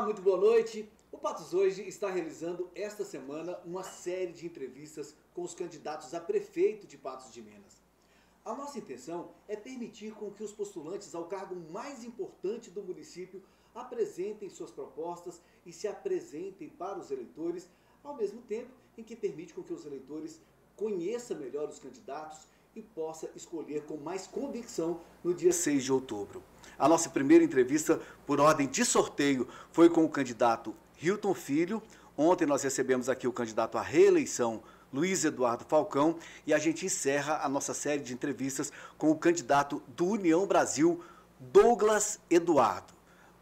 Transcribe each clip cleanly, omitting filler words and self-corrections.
Olá, muito boa noite. O Patos hoje está realizando esta semana uma série de entrevistas com os candidatos a prefeito de Patos de Minas. A nossa intenção é permitir com que os postulantes ao cargo mais importante do município apresentem suas propostas e se apresentem para os eleitores, ao mesmo tempo em que permite com que os eleitores conheçam melhor os candidatos e possa escolher com mais convicção no dia 6 de outubro. A nossa primeira entrevista, por ordem de sorteio, foi com o candidato Hilton Filho. Ontem nós recebemos aqui o candidato à reeleição, Luiz Eduardo Falcão, e a gente encerra a nossa série de entrevistas com o candidato do União Brasil, Douglas Eduardo.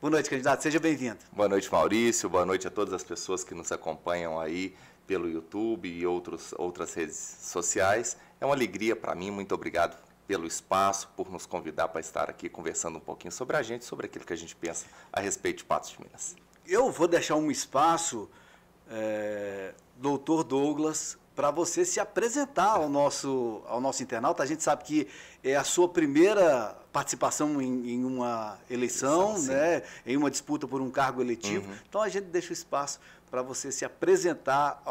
Boa noite, candidato. Seja bem-vindo. Boa noite, Maurício. Boa noite a todas as pessoas que nos acompanham aí pelo YouTube e outras redes sociais. É uma alegria para mim. Muito obrigado pelo espaço, por nos convidar para estar aqui conversando um pouquinho sobre a gente, sobre aquilo que a gente pensa a respeito de Patos de Minas. Eu vou deixar um espaço, doutor Douglas, para você se apresentar ao nosso internauta. A gente sabe que é a sua primeira participação em uma eleição, né? Em uma disputa por um cargo eletivo. Então a gente deixa o espaço para você se apresentar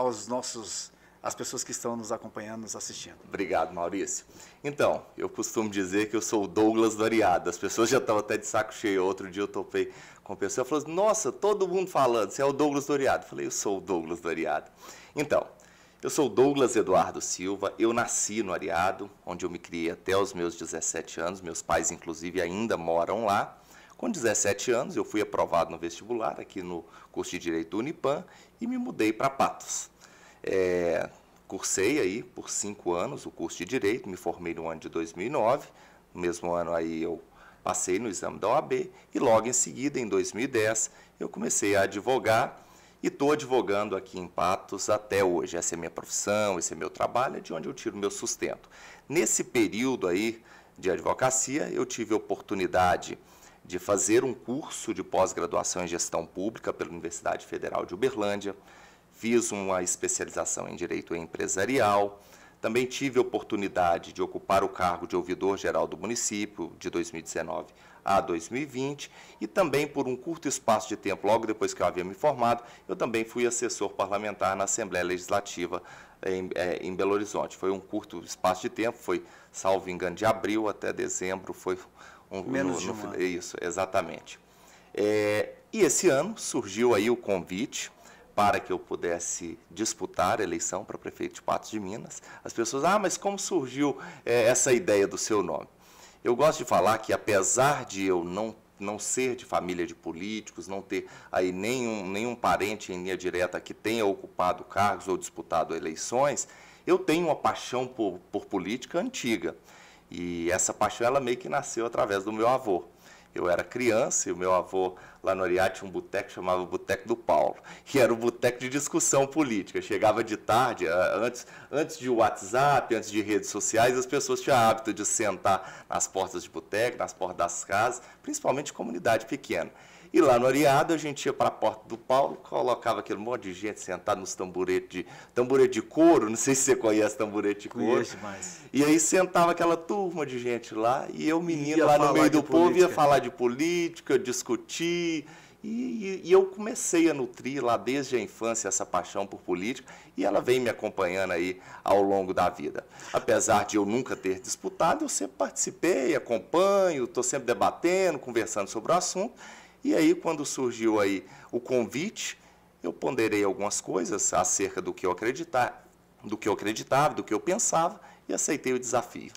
às pessoas que estão nos acompanhando, nos assistindo. Obrigado, Maurício. Então, eu costumo dizer que eu sou o Douglas do Ariado. As pessoas já estão até de saco cheio. Outro dia eu topei com uma pessoa e falou assim, nossa, todo mundo falando, você é o Douglas do Ariado. Eu falei, eu sou o Douglas do Ariado. Então, eu sou o Douglas Eduardo Silva, eu nasci no Ariado, onde eu me criei até os meus 17 anos, meus pais, inclusive, ainda moram lá. Com 17 anos, eu fui aprovado no vestibular, aqui no curso de Direito do Unipam, e me mudei para Patos. Cursei aí por 5 anos o curso de Direito, me formei no ano de 2009, no mesmo ano aí eu passei no exame da OAB, e logo em seguida, em 2010, eu comecei a advogar, e estou advogando aqui em Patos até hoje. Essa é a minha profissão, esse é meu trabalho, é de onde eu tiro meu sustento. Nesse período aí de advocacia, eu tive a oportunidade de fazer um curso de pós-graduação em gestão pública pela Universidade Federal de Uberlândia, fiz uma especialização em direito empresarial, também tive a oportunidade de ocupar o cargo de ouvidor-geral do município de 2019 a 2020 e também por um curto espaço de tempo, logo depois que eu havia me formado, eu também fui assessor parlamentar na Assembleia Legislativa em Belo Horizonte. Foi um curto espaço de tempo, foi, salvo engano, de abril até dezembro, foi menos de um ano. Isso, exatamente. E esse ano surgiu aí o convite para que eu pudesse disputar a eleição para prefeito de Patos de Minas. As pessoas, mas como surgiu essa ideia do seu nome? Eu gosto de falar que, apesar de eu não ser de família de políticos, não ter aí nenhum parente em linha direta que tenha ocupado cargos ou disputado eleições, eu tenho uma paixão por política antiga. E essa paixão ela meio que nasceu através do meu avô. Eu era criança e o meu avô, lá no Ariado, tinha um boteco que chamava Boteco do Paulo, que era um boteco de discussão política. Chegava de tarde, antes de WhatsApp, antes de redes sociais, as pessoas tinham hábito de sentar nas portas de boteco, nas portas das casas, principalmente comunidade pequena. E lá no Ariado, a gente ia para a porta do Paulo, colocava aquele monte de gente sentada nos tamborete de couro, não sei se você conhece tamborete de couro. Conheço demais. E aí sentava aquela turma de gente lá, e eu, menino, lá no meio do povo, ia falar de política, discutir, e eu comecei a nutrir lá desde a infância essa paixão por política, e ela vem me acompanhando aí ao longo da vida. Apesar de eu nunca ter disputado, eu sempre participei, acompanho, estou sempre debatendo, conversando sobre o assunto. E aí, quando surgiu aí o convite, eu ponderei algumas coisas acerca do que eu acreditava, do que eu pensava, e aceitei o desafio.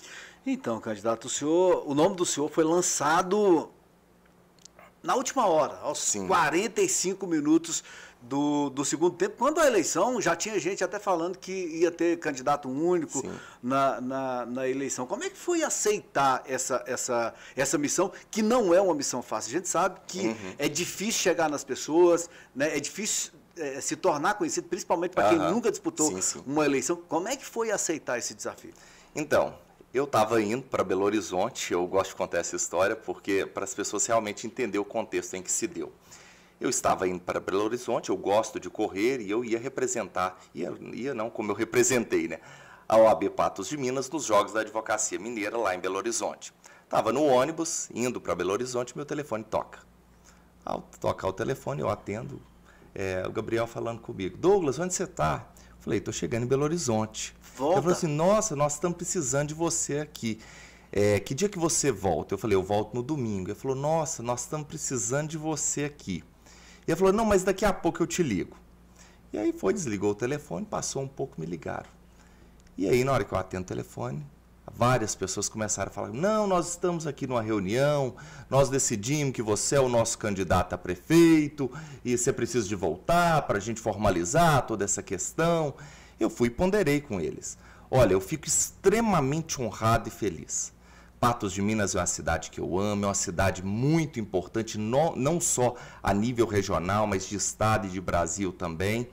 Então, candidato, o nome do senhor foi lançado na última hora, aos 45 minutos do segundo tempo, quando a eleição já tinha gente até falando que ia ter candidato único na eleição. Como é que foi aceitar essa missão, que não é uma missão fácil? A gente sabe que é difícil chegar nas pessoas, né? É difícil se tornar conhecido, principalmente para quem nunca disputou uma eleição. Como é que foi aceitar esse desafio? Então, eu estava indo para Belo Horizonte, eu gosto de contar essa história, porque para as pessoas realmente entenderem o contexto em que se deu. Eu estava indo para Belo Horizonte, eu gosto de correr e eu ia representar, não como eu representei, né, a OAB Patos de Minas nos Jogos da Advocacia Mineira lá em Belo Horizonte. Estava no ônibus, indo para Belo Horizonte, meu telefone toca. Ao tocar o telefone, eu atendo, o Gabriel falando comigo. Douglas, onde você está? Falei, estou chegando em Belo Horizonte. Volta. Ele falou assim, nossa, nós estamos precisando de você aqui. Que dia que você volta? Eu falei, eu volto no domingo. Ele falou, nossa, nós estamos precisando de você aqui. E ele falou, não, mas daqui a pouco eu te ligo. E aí desligou o telefone, passou um pouco, me ligaram. E aí, na hora que eu atendo o telefone, várias pessoas começaram a falar, não, nós estamos aqui numa reunião, nós decidimos que você é o nosso candidato a prefeito e você precisa de voltar para a gente formalizar toda essa questão. Eu fui e ponderei com eles. Olha, eu fico extremamente honrado e feliz. Patos de Minas é uma cidade que eu amo, é uma cidade muito importante, não só a nível regional, mas de estado e de Brasil também.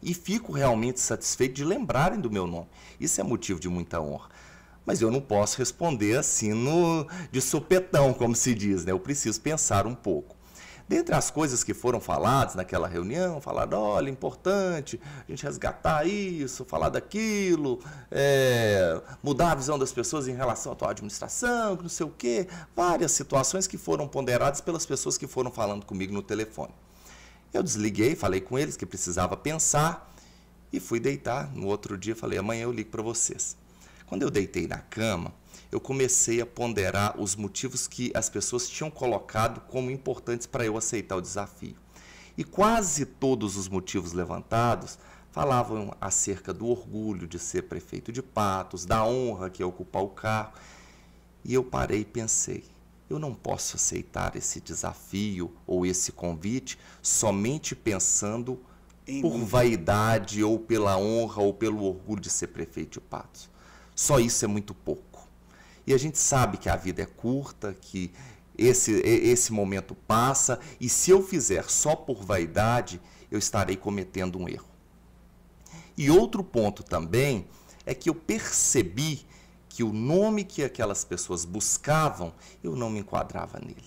E fico realmente satisfeito de lembrarem do meu nome. Isso é motivo de muita honra. Mas eu não posso responder assim de sopetão, como se diz, né? Eu preciso pensar um pouco. Dentre as coisas que foram faladas naquela reunião, falaram, olha, importante a gente resgatar isso, falar daquilo, mudar a visão das pessoas em relação à atual administração, não sei o quê. Várias situações que foram ponderadas pelas pessoas que foram falando comigo no telefone. Eu desliguei, falei com eles que precisava pensar e fui deitar. No outro dia falei, amanhã eu ligo para vocês. Quando eu deitei na cama, eu comecei a ponderar os motivos que as pessoas tinham colocado como importantes para eu aceitar o desafio. E quase todos os motivos levantados falavam acerca do orgulho de ser prefeito de Patos, da honra que é ocupar o cargo. E eu parei e pensei, eu não posso aceitar esse desafio ou esse convite somente pensando por vaidade ou pela honra ou pelo orgulho de ser prefeito de Patos. Só isso é muito pouco. E a gente sabe que a vida é curta, que esse momento passa, e se eu fizer só por vaidade, eu estarei cometendo um erro. E outro ponto também é que eu percebi que o nome que aquelas pessoas buscavam, eu não me enquadrava nele.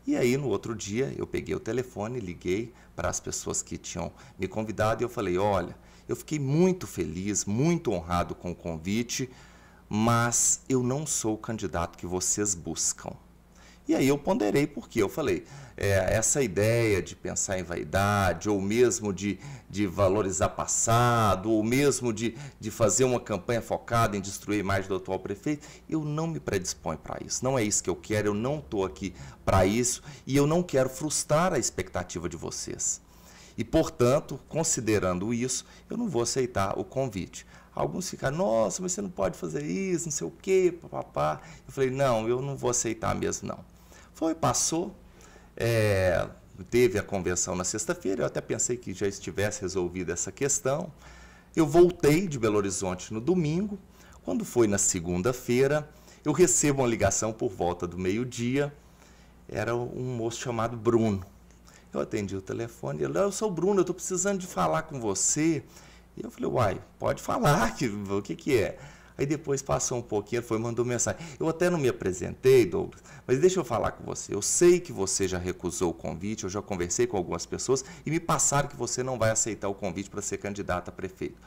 E aí, no outro dia, eu peguei o telefone, liguei para as pessoas que tinham me convidado e eu falei, olha, eu fiquei muito feliz, muito honrado com o convite, mas eu não sou o candidato que vocês buscam. E aí eu ponderei porque eu falei, essa ideia de pensar em vaidade, ou mesmo de valorizar passado, ou mesmo de fazer uma campanha focada em destruir a imagem do atual prefeito, eu não me predisponho para isso. Não é isso que eu quero, eu não estou aqui para isso e eu não quero frustrar a expectativa de vocês. E, portanto, considerando isso, eu não vou aceitar o convite. Alguns ficaram, nossa, mas você não pode fazer isso, não sei o quê, papapá. Eu falei, não, eu não vou aceitar mesmo, não. Passou, teve a convenção na sexta-feira, eu até pensei que já estivesse resolvida essa questão. Eu voltei de Belo Horizonte no domingo. Quando foi na segunda-feira, eu recebo uma ligação por volta do meio-dia. Era um moço chamado Bruno. Eu atendi o telefone, ele falou, eu sou o Bruno, eu estou precisando de falar com você. E eu falei, uai, pode falar, o que é? Aí depois passou um pouquinho, ele mandou mensagem. Eu até não me apresentei, Douglas, mas deixa eu falar com você. Eu sei que você já recusou o convite, eu já conversei com algumas pessoas e me passaram que você não vai aceitar o convite para ser candidato a prefeito.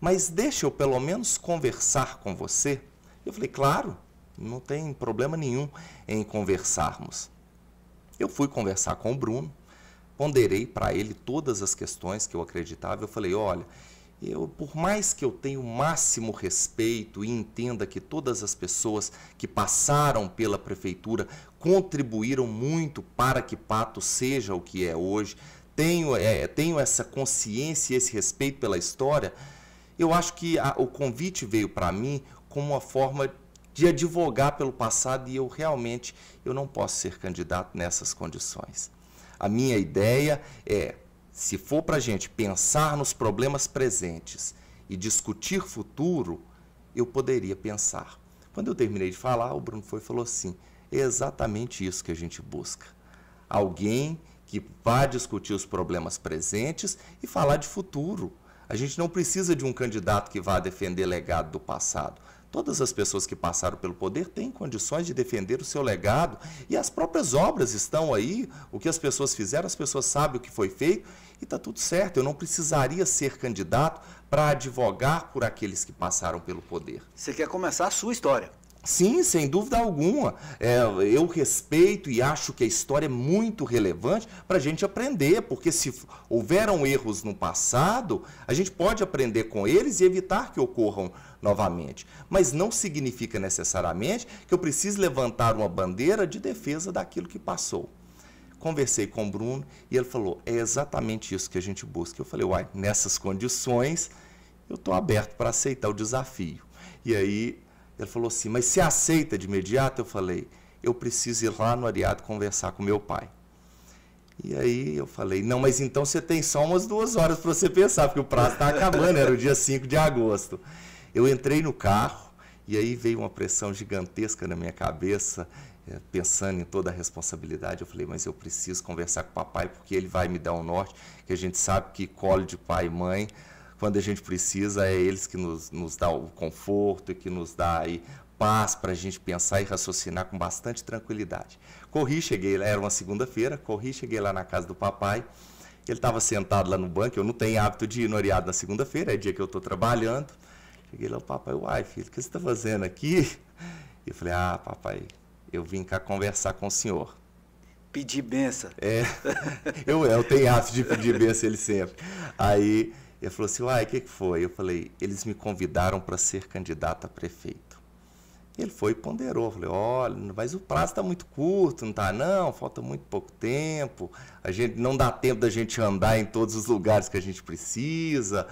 Mas deixa eu pelo menos conversar com você. Eu falei, claro, não tem problema nenhum em conversarmos. Eu fui conversar com o Bruno, ponderei para ele todas as questões que eu acreditava. Eu falei, olha, por mais que eu tenha o máximo respeito e entenda que todas as pessoas que passaram pela prefeitura contribuíram muito para que Patos seja o que é hoje, tenho essa consciência e esse respeito pela história, eu acho que o convite veio para mim como uma forma de advogar pelo passado e eu não posso ser candidato nessas condições. A minha ideia é, se for para a gente pensar nos problemas presentes e discutir futuro, eu poderia pensar. Quando eu terminei de falar, o Bruno falou assim, é exatamente isso que a gente busca. Alguém que vá discutir os problemas presentes e falar de futuro. A gente não precisa de um candidato que vá defender legado do passado. Todas as pessoas que passaram pelo poder têm condições de defender o seu legado e as próprias obras estão aí, o que as pessoas fizeram, as pessoas sabem o que foi feito e está tudo certo. Eu não precisaria ser candidato para advogar por aqueles que passaram pelo poder. Você quer começar a sua história? Sim, sem dúvida alguma. Eu respeito e acho que a história é muito relevante para a gente aprender, porque se houveram erros no passado, a gente pode aprender com eles e evitar que ocorram novamente. Mas não significa necessariamente que eu precise levantar uma bandeira de defesa daquilo que passou. Conversei com o Bruno e ele falou, é exatamente isso que a gente busca. Eu falei, uai, nessas condições, eu estou aberto para aceitar o desafio. E aí ele falou assim, mas você aceita de imediato? Eu falei, eu preciso ir lá no Areado conversar com meu pai. E aí eu falei, não, mas então você tem só umas 2 horas para você pensar, porque o prazo está acabando, era o dia 5 de agosto. Eu entrei no carro e aí veio uma pressão gigantesca na minha cabeça, pensando em toda a responsabilidade. Eu falei, mas eu preciso conversar com o papai, porque ele vai me dar um norte, que a gente sabe que colo de pai e mãe, quando a gente precisa, é eles que nos dá o conforto e que nos dá aí paz para a gente pensar e raciocinar com bastante tranquilidade. Corri, cheguei lá, era uma segunda-feira, cheguei lá na casa do papai, ele estava sentado lá no banco, eu não tenho hábito de ir no Areado na segunda-feira, é dia que eu estou trabalhando. Cheguei lá, o papai, uai, filho, o que você está fazendo aqui? Eu falei, papai, eu vim cá conversar com o senhor. Pedir benção. Eu tenho hábito de pedir benção ele sempre. Aí ele falou assim, uai, o que foi? Eu falei, eles me convidaram para ser candidato a prefeito. Ele foi e ponderou, eu falei, olha, mas o prazo está muito curto, não está não, falta muito pouco tempo, não dá tempo da gente andar em todos os lugares que a gente precisa,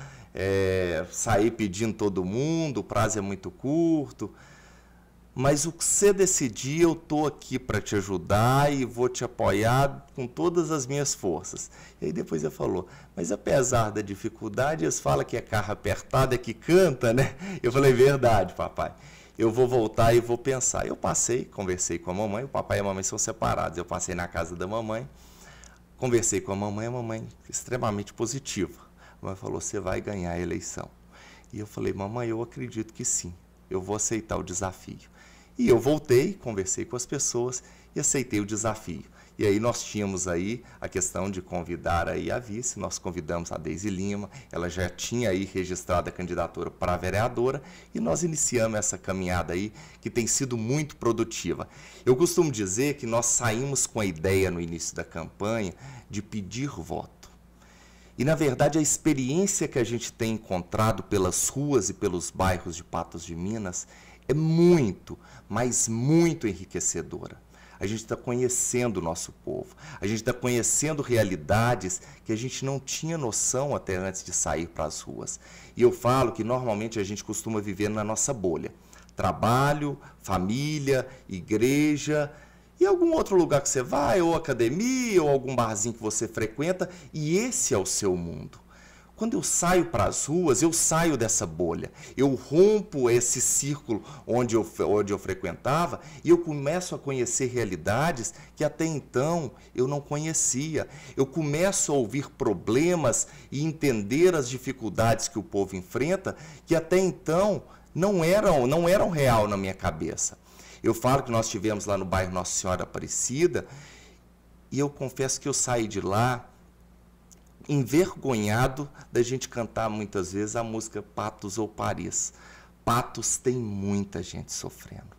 sair pedindo todo mundo, o prazo é muito curto. Mas o que você decidir, eu estou aqui para te ajudar e vou te apoiar com todas as minhas forças. E aí depois ele falou, mas apesar da dificuldade, eles falam que é carro apertado é que canta, né? Eu falei, verdade, papai. Eu vou voltar e vou pensar. Eu passei, conversei com a mamãe, o papai e a mamãe são separados. Eu passei na casa da mamãe, conversei com a mamãe extremamente positiva. A mamãe falou, você vai ganhar a eleição. E eu falei, mamãe, eu acredito que sim, eu vou aceitar o desafio. E eu voltei, conversei com as pessoas e aceitei o desafio. E aí nós tínhamos aí a questão de convidar aí a vice, nós convidamos a Deise Lima, ela já tinha aí registrado a candidatura para a vereadora e nós iniciamos essa caminhada aí que tem sido muito produtiva. Eu costumo dizer que nós saímos com a ideia no início da campanha de pedir voto. E, na verdade, a experiência que a gente tem encontrado pelas ruas e pelos bairros de Patos de Minas é muito, mas muito enriquecedora. A gente está conhecendo o nosso povo, a gente está conhecendo realidades que a gente não tinha noção até antes de sair para as ruas. E eu falo que normalmente a gente costuma viver na nossa bolha. Trabalho, família, igreja e algum outro lugar que você vai, ou academia, ou algum barzinho que você frequenta, e esse é o seu mundo. Quando eu saio para as ruas, eu saio dessa bolha, eu rompo esse círculo onde eu frequentava e eu começo a conhecer realidades que até então eu não conhecia. Eu começo a ouvir problemas e entender as dificuldades que o povo enfrenta que até então não eram real na minha cabeça. Eu falo que nós estivemos lá no bairro Nossa Senhora Aparecida e eu confesso que eu saí de lá envergonhado da gente cantar muitas vezes a música Patos ou Paris. Patos tem muita gente sofrendo.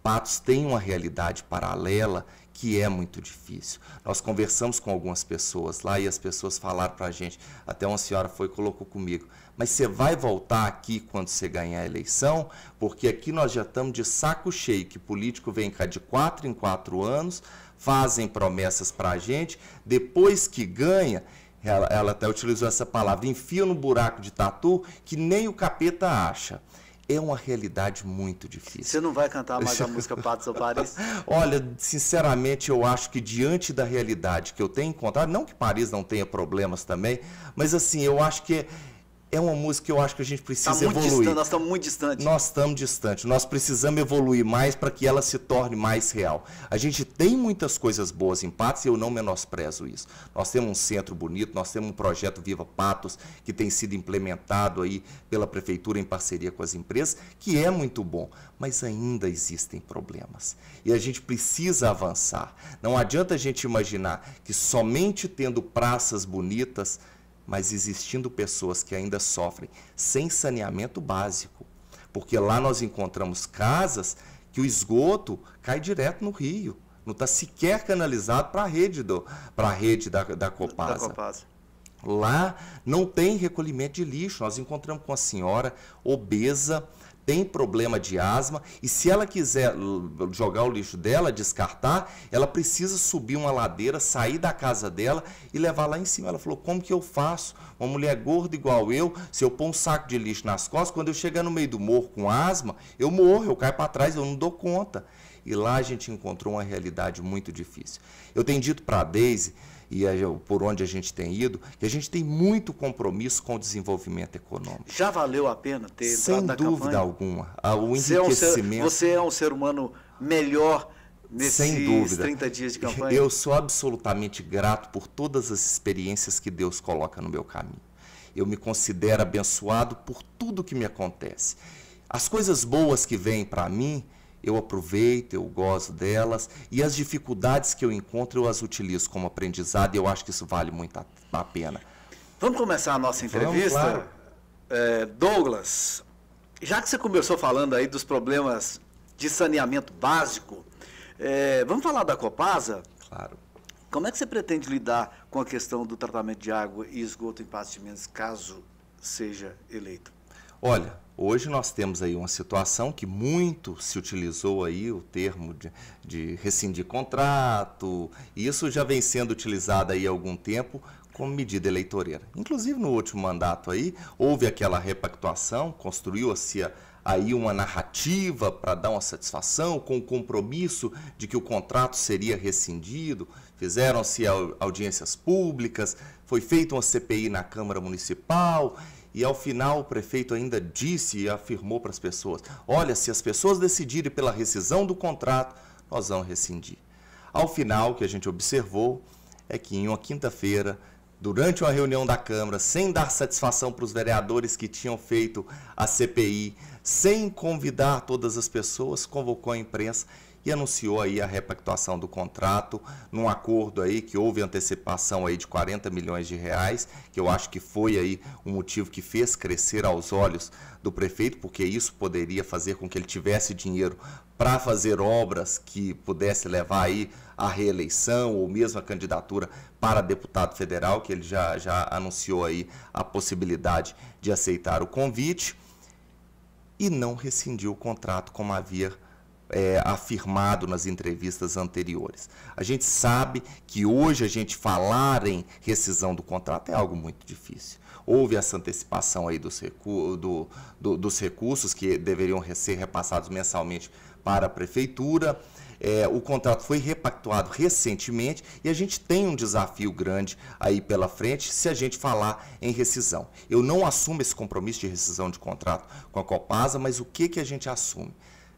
Patos tem uma realidade paralela que é muito difícil. Nós conversamos com algumas pessoas lá e as pessoas falaram para a gente, até uma senhora foi e colocou comigo, mas você vai voltar aqui quando você ganhar a eleição? Porque aqui nós já estamos de saco cheio, que político vem cá de 4 em 4 anos, fazem promessas para a gente, depois que ganha, ela até utilizou essa palavra, enfia no buraco de tatu que nem o capeta acha. É uma realidade muito difícil. Você não vai cantar mais a música Patos ou Paris? Olha, sinceramente, eu acho que diante da realidade que eu tenho encontrado, não que Paris não tenha problemas também, mas assim, eu acho que é uma música que eu acho que a gente precisa evoluir. Nós estamos muito distantes. Nós estamos distantes. Nós precisamos evoluir mais para que ela se torne mais real. A gente tem muitas coisas boas em Patos e eu não menosprezo isso. Nós temos um centro bonito, nós temos um projeto Viva Patos que tem sido implementado aí pela prefeitura em parceria com as empresas, que é muito bom, mas ainda existem problemas. E a gente precisa avançar. Não adianta a gente imaginar que somente tendo praças bonitas, mas existindo pessoas que ainda sofrem sem saneamento básico. Porque lá nós encontramos casas que o esgoto cai direto no rio. Não está sequer canalizado para a rede da Copasa. Lá não tem recolhimento de lixo. Nós encontramos com a senhora obesa, tem problema de asma, e se ela quiser jogar o lixo dela, descartar, ela precisa subir uma ladeira, sair da casa dela e levar lá em cima. Ela falou, como que eu faço? Uma mulher gorda igual eu, se eu pôr um saco de lixo nas costas, quando eu chegar no meio do morro com asma, eu morro, eu caio para trás, eu não dou conta. E lá a gente encontrou uma realidade muito difícil. Eu tenho dito para a Deise, e por onde a gente tem ido, que a gente tem muito compromisso com o desenvolvimento econômico. Já valeu a pena ter entrado na campanha? Sem dúvida alguma. O enriquecimento... Você é um ser humano melhor nesses 30 dias de campanha? Eu sou absolutamente grato por todas as experiências que Deus coloca no meu caminho. Eu me considero abençoado por tudo que me acontece. As coisas boas que vêm para mim, eu aproveito, eu gosto delas, e as dificuldades que eu encontro, eu as utilizo como aprendizado, e eu acho que isso vale muito a pena. Vamos começar a nossa entrevista? Vamos, claro. Douglas, já que você começou falando aí dos problemas de saneamento básico, vamos falar da Copasa? Claro. Como é que você pretende lidar com a questão do tratamento de água e esgoto em Patos de Minas, caso seja eleito? Olha, hoje nós temos aí uma situação que muito se utilizou aí o termo de rescindir contrato, e isso já vem sendo utilizado aí há algum tempo como medida eleitoreira. Inclusive no último mandato aí, houve aquela repactuação, construiu-se aí uma narrativa para dar uma satisfação com o compromisso de que o contrato seria rescindido, fizeram-se audiências públicas, foi feita uma CPI na Câmara Municipal. E ao final o prefeito ainda disse e afirmou para as pessoas, olha, se as pessoas decidirem pela rescisão do contrato, nós vamos rescindir. Ao final, o que a gente observou é que em uma quinta-feira, durante uma reunião da Câmara, sem dar satisfação para os vereadores que tinham feito a CPI, sem convidar todas as pessoas, convocou a imprensa e anunciou aí a repactuação do contrato, num acordo aí que houve antecipação aí de 40 milhões de reais, que eu acho que foi aí um motivo que fez crescer aos olhos do prefeito, porque isso poderia fazer com que ele tivesse dinheiro para fazer obras que pudesse levar aí a reeleição ou mesmo a candidatura para deputado federal, que ele já anunciou aí a possibilidade de aceitar o convite, e não rescindiu o contrato como havia afirmado nas entrevistas anteriores. A gente sabe que hoje a gente falar em rescisão do contrato é algo muito difícil. Houve essa antecipação aí dos recursos que deveriam ser repassados mensalmente para a prefeitura. O contrato foi repactuado recentemente e a gente tem um desafio grande aí pela frente se a gente falar em rescisão. Eu não assumo esse compromisso de rescisão de contrato com a Copasa, mas o que a gente assume?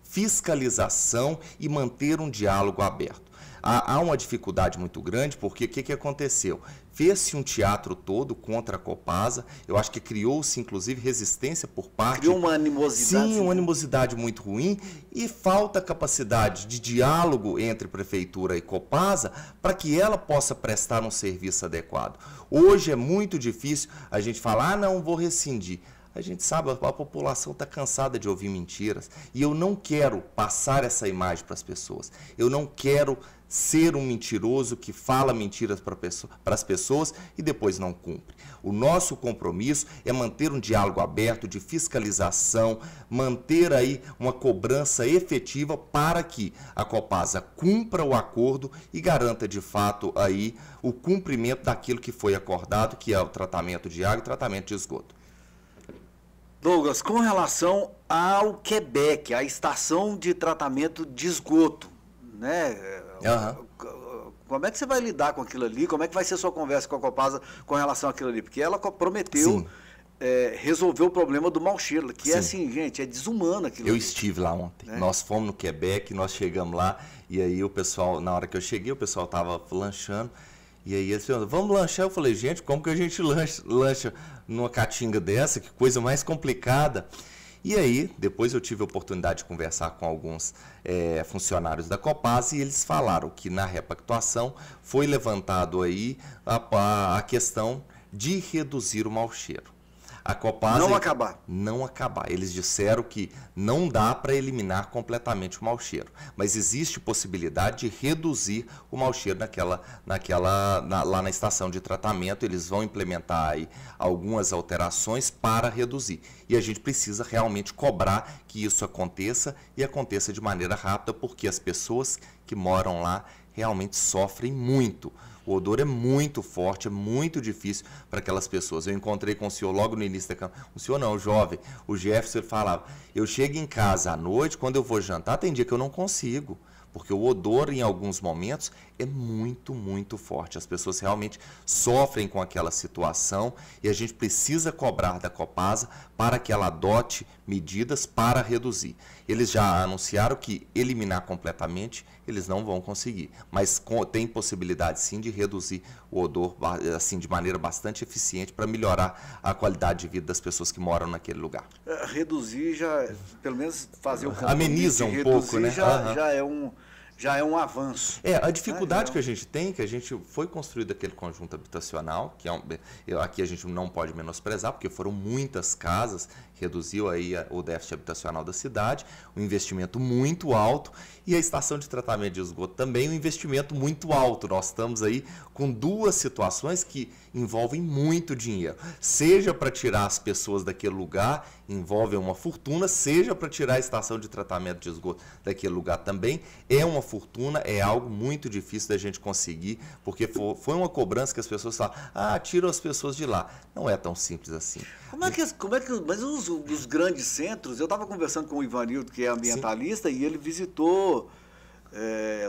Fiscalização e manter um diálogo aberto. Há uma dificuldade muito grande, porque o que aconteceu? Fez-se um teatro todo contra a Copasa, eu acho que criou-se inclusive resistência por parte... Criou uma animosidade. Sim, uma animosidade muito ruim, e falta capacidade de diálogo entre Prefeitura e Copasa para que ela possa prestar um serviço adequado. Hoje é muito difícil a gente falar, não, vou rescindir. A gente sabe, a população está cansada de ouvir mentiras, e eu não quero passar essa imagem para as pessoas. Eu não quero ser um mentiroso que fala mentiras para as pessoas e depois não cumpre. O nosso compromisso é manter um diálogo aberto de fiscalização, manter aí uma cobrança efetiva para que a Copasa cumpra o acordo e garanta de fato aí o cumprimento daquilo que foi acordado, que é o tratamento de água e tratamento de esgoto. Douglas, com relação ao Quebec, a estação de tratamento de esgoto, né? Como é que você vai lidar com aquilo ali? Como é que vai ser a sua conversa com a Copasa com relação àquilo ali? Porque ela prometeu resolver o problema do mau cheiro, que é assim, gente, é desumano aquilo. Eu estive lá ontem, nós fomos no Quebec, nós chegamos lá, e aí o pessoal, na hora que eu cheguei, o pessoal estava lanchando, e aí eles falaram, vamos lanchar? Eu falei, gente, como que a gente lancha numa caatinga dessa? Que coisa mais complicada. E aí, depois eu tive a oportunidade de conversar com alguns funcionários da Copasa, e eles falaram que na repactuação foi levantado aí a questão de reduzir o mau cheiro. A Copasa não acabar. Eles disseram que não dá para eliminar completamente o mau cheiro, mas existe possibilidade de reduzir o mau cheiro lá na estação de tratamento. Eles vão implementar aí algumas alterações para reduzir. E a gente precisa realmente cobrar que isso aconteça e aconteça de maneira rápida, porque as pessoas que moram lá realmente sofrem muito. O odor é muito forte, é muito difícil para aquelas pessoas. Eu encontrei com o senhor logo no início da campanha. O senhor não, o jovem, o Jefferson, ele falava, eu chego em casa à noite, quando eu vou jantar, tem dia que eu não consigo. Porque o odor, em alguns momentos, é muito, muito forte. As pessoas realmente sofrem com aquela situação e a gente precisa cobrar da Copasa para que ela adote medidas para reduzir. Eles já anunciaram que eliminar completamente eles não vão conseguir, mas tem possibilidade sim de reduzir o odor assim, de maneira bastante eficiente para melhorar a qualidade de vida das pessoas que moram naquele lugar. Reduzir já, pelo menos fazer o ameniza um pouco, né? Já é um avanço. A dificuldade que a gente tem, que a gente foi construído aquele conjunto habitacional, que aqui a gente não pode menosprezar, porque foram muitas casas, reduziu aí o déficit habitacional da cidade, um investimento muito alto, e a estação de tratamento de esgoto também um investimento muito alto. Nós estamos aí com duas situações que envolvem muito dinheiro, seja para tirar as pessoas daquele lugar, envolve uma fortuna, seja para tirar a estação de tratamento de esgoto daquele lugar também, é uma fortuna, é algo muito difícil da gente conseguir, porque foi uma cobrança que as pessoas falam, tiram as pessoas de lá. Não é tão simples assim. Mas os grandes centros, eu estava conversando com o Ivanildo, que é ambientalista, sim, e ele visitou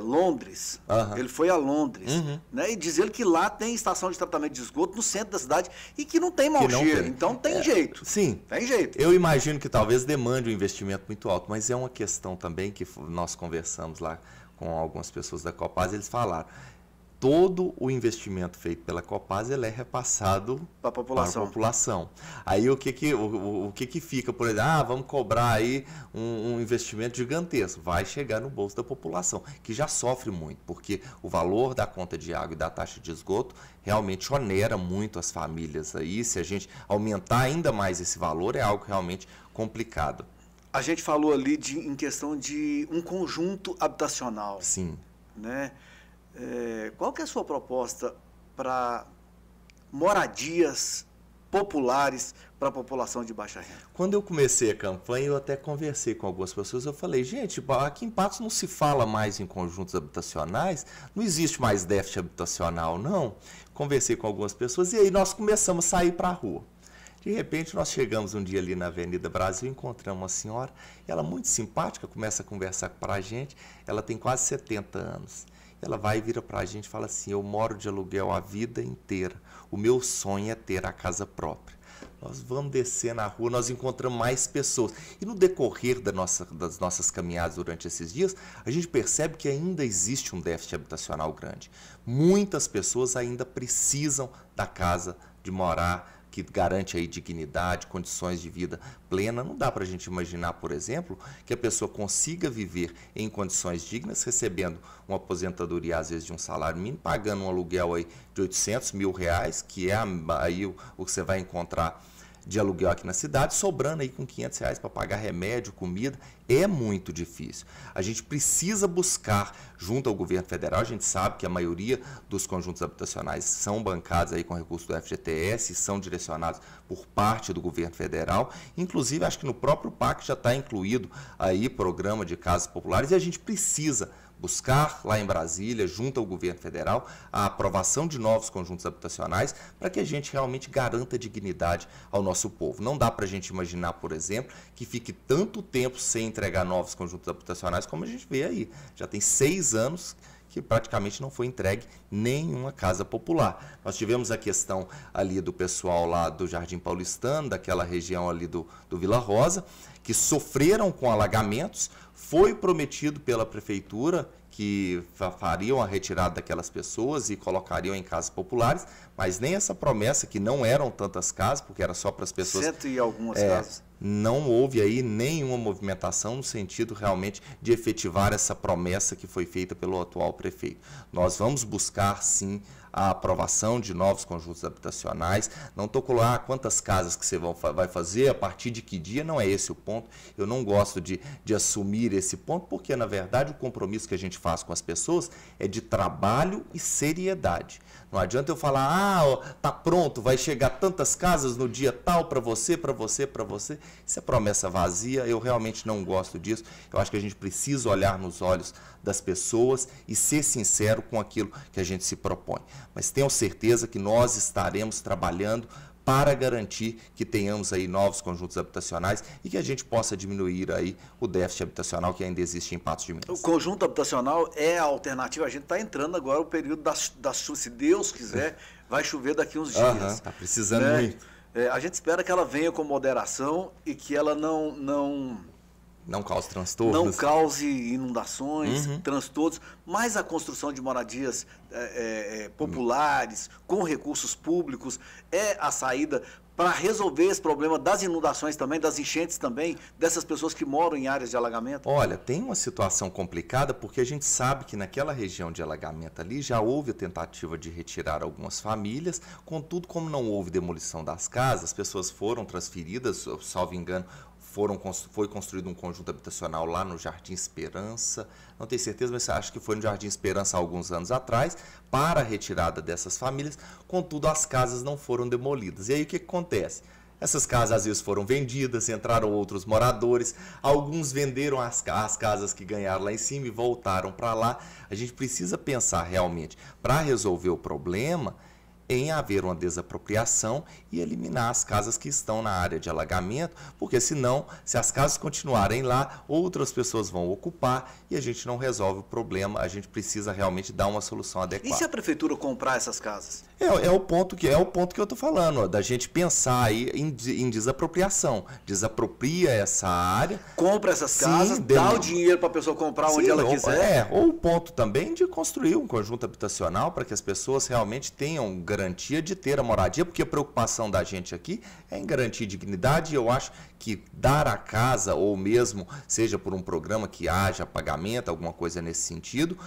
Londres. Ele foi a Londres, né? E diz ele que lá tem estação de tratamento de esgoto no centro da cidade e que não tem mau cheiro. Então tem jeito. Sim. Tem jeito. Eu imagino que talvez demande um investimento muito alto, mas é uma questão também que nós conversamos lá com algumas pessoas da Copasa, eles falaram, todo o investimento feito pela Copasa ele é repassado para a população. Aí o que fica, por exemplo, vamos cobrar aí um investimento gigantesco, vai chegar no bolso da população, que já sofre muito, porque o valor da conta de água e da taxa de esgoto realmente onera muito as famílias aí. Se a gente aumentar ainda mais esse valor, é algo realmente complicado. A gente falou ali em questão de um conjunto habitacional. Sim. Né? Qual que é a sua proposta para moradias populares para a população de baixa renda? Quando eu comecei a campanha, eu até conversei com algumas pessoas, eu falei, gente, aqui em Patos não se fala mais em conjuntos habitacionais, não existe mais déficit habitacional, não. Conversei com algumas pessoas e aí nós começamos a sair para a rua. De repente, nós chegamos um dia ali na Avenida Brasil, encontramos uma senhora, ela muito simpática, começa a conversar para a gente, ela tem quase 70 anos. Ela vai e vira para a gente e fala assim, eu moro de aluguel a vida inteira, o meu sonho é ter a casa própria. Nós vamos descer na rua, nós encontramos mais pessoas. E no decorrer das nossas caminhadas durante esses dias, a gente percebe que ainda existe um déficit habitacional grande. Muitas pessoas ainda precisam da casa de morar, que garante aí dignidade, condições de vida plena. Não dá para a gente imaginar, por exemplo, que a pessoa consiga viver em condições dignas, recebendo uma aposentadoria, às vezes, de um salário mínimo, pagando um aluguel aí de R$800 mil, que é aí o que você vai encontrar de aluguel aqui na cidade, sobrando aí com R$500 para pagar remédio, comida, é muito difícil. A gente precisa buscar, junto ao governo federal, a gente sabe que a maioria dos conjuntos habitacionais são bancados aí com recursos do FGTS, são direcionados por parte do governo federal, inclusive acho que no próprio PAC já está incluído aí programa de casas populares, e a gente precisa buscar lá em Brasília, junto ao governo federal, a aprovação de novos conjuntos habitacionais para que a gente realmente garanta dignidade ao nosso povo. Não dá para a gente imaginar, por exemplo, que fique tanto tempo sem entregar novos conjuntos habitacionais como a gente vê aí. Já tem 6 anos que praticamente não foi entregue nenhuma casa popular. Nós tivemos a questão ali do pessoal lá do Jardim Paulistano, daquela região ali do Vila Rosa, que sofreram com alagamentos. Foi prometido pela prefeitura que fariam a retirada daquelas pessoas e colocariam em casas populares, mas nem essa promessa, que não eram tantas casas, porque era só para as pessoas... 100 e algumas casas. não houve aí nenhuma movimentação no sentido realmente de efetivar essa promessa que foi feita pelo atual prefeito. Nós vamos buscar, sim, a aprovação de novos conjuntos habitacionais. Não estou colocando quantas casas que você vai fazer, a partir de que dia, não é esse o ponto. Eu não gosto de assumir esse ponto, porque, na verdade, o compromisso que a gente faz com as pessoas é de trabalho e seriedade. Não adianta eu falar, tá pronto, vai chegar tantas casas no dia tal para você, para você, para você. Isso é promessa vazia, eu realmente não gosto disso. Eu acho que a gente precisa olhar nos olhos das pessoas e ser sincero com aquilo que a gente se propõe. Mas tenho certeza que nós estaremos trabalhando para garantir que tenhamos aí novos conjuntos habitacionais e que a gente possa diminuir aí o déficit habitacional que ainda existe em Patos de Minas. O conjunto habitacional é a alternativa. A gente está entrando agora no período das chuvas. Se Deus quiser, vai chover daqui uns dias. Está precisando muito. A gente espera que ela venha com moderação e que ela não cause transtornos. Não cause inundações, transtornos, mas a construção de moradias populares, com recursos públicos, é a saída para resolver esse problema das inundações também, das enchentes também, dessas pessoas que moram em áreas de alagamento? Olha, tem uma situação complicada porque a gente sabe que naquela região de alagamento ali já houve a tentativa de retirar algumas famílias, contudo, como não houve demolição das casas, as pessoas foram transferidas, salvo engano, foi construído um conjunto habitacional lá no Jardim Esperança, não tenho certeza, mas acho que foi no Jardim Esperança há alguns anos atrás, para a retirada dessas famílias, contudo as casas não foram demolidas. E aí o que acontece? Essas casas às vezes foram vendidas, entraram outros moradores, alguns venderam as casas que ganharam lá em cima e voltaram para lá. A gente precisa pensar realmente, para resolver o problema, em haver uma desapropriação e eliminar as casas que estão na área de alagamento, porque senão, se as casas continuarem lá, outras pessoas vão ocupar e a gente não resolve o problema, a gente precisa realmente dar uma solução adequada. E se a prefeitura comprar essas casas? É o ponto que eu estou falando, da gente pensar aí em desapropriação. Desapropria essa área. Compra essas casas, dá o dinheiro para a pessoa comprar onde ela quiser. Ou o ponto também de construir um conjunto habitacional para que as pessoas realmente tenham garantia de ter a moradia, porque a preocupação da gente aqui é em garantir dignidade, e eu acho que dar a casa, ou mesmo seja por um programa que haja pagamento, alguma coisa nesse sentido,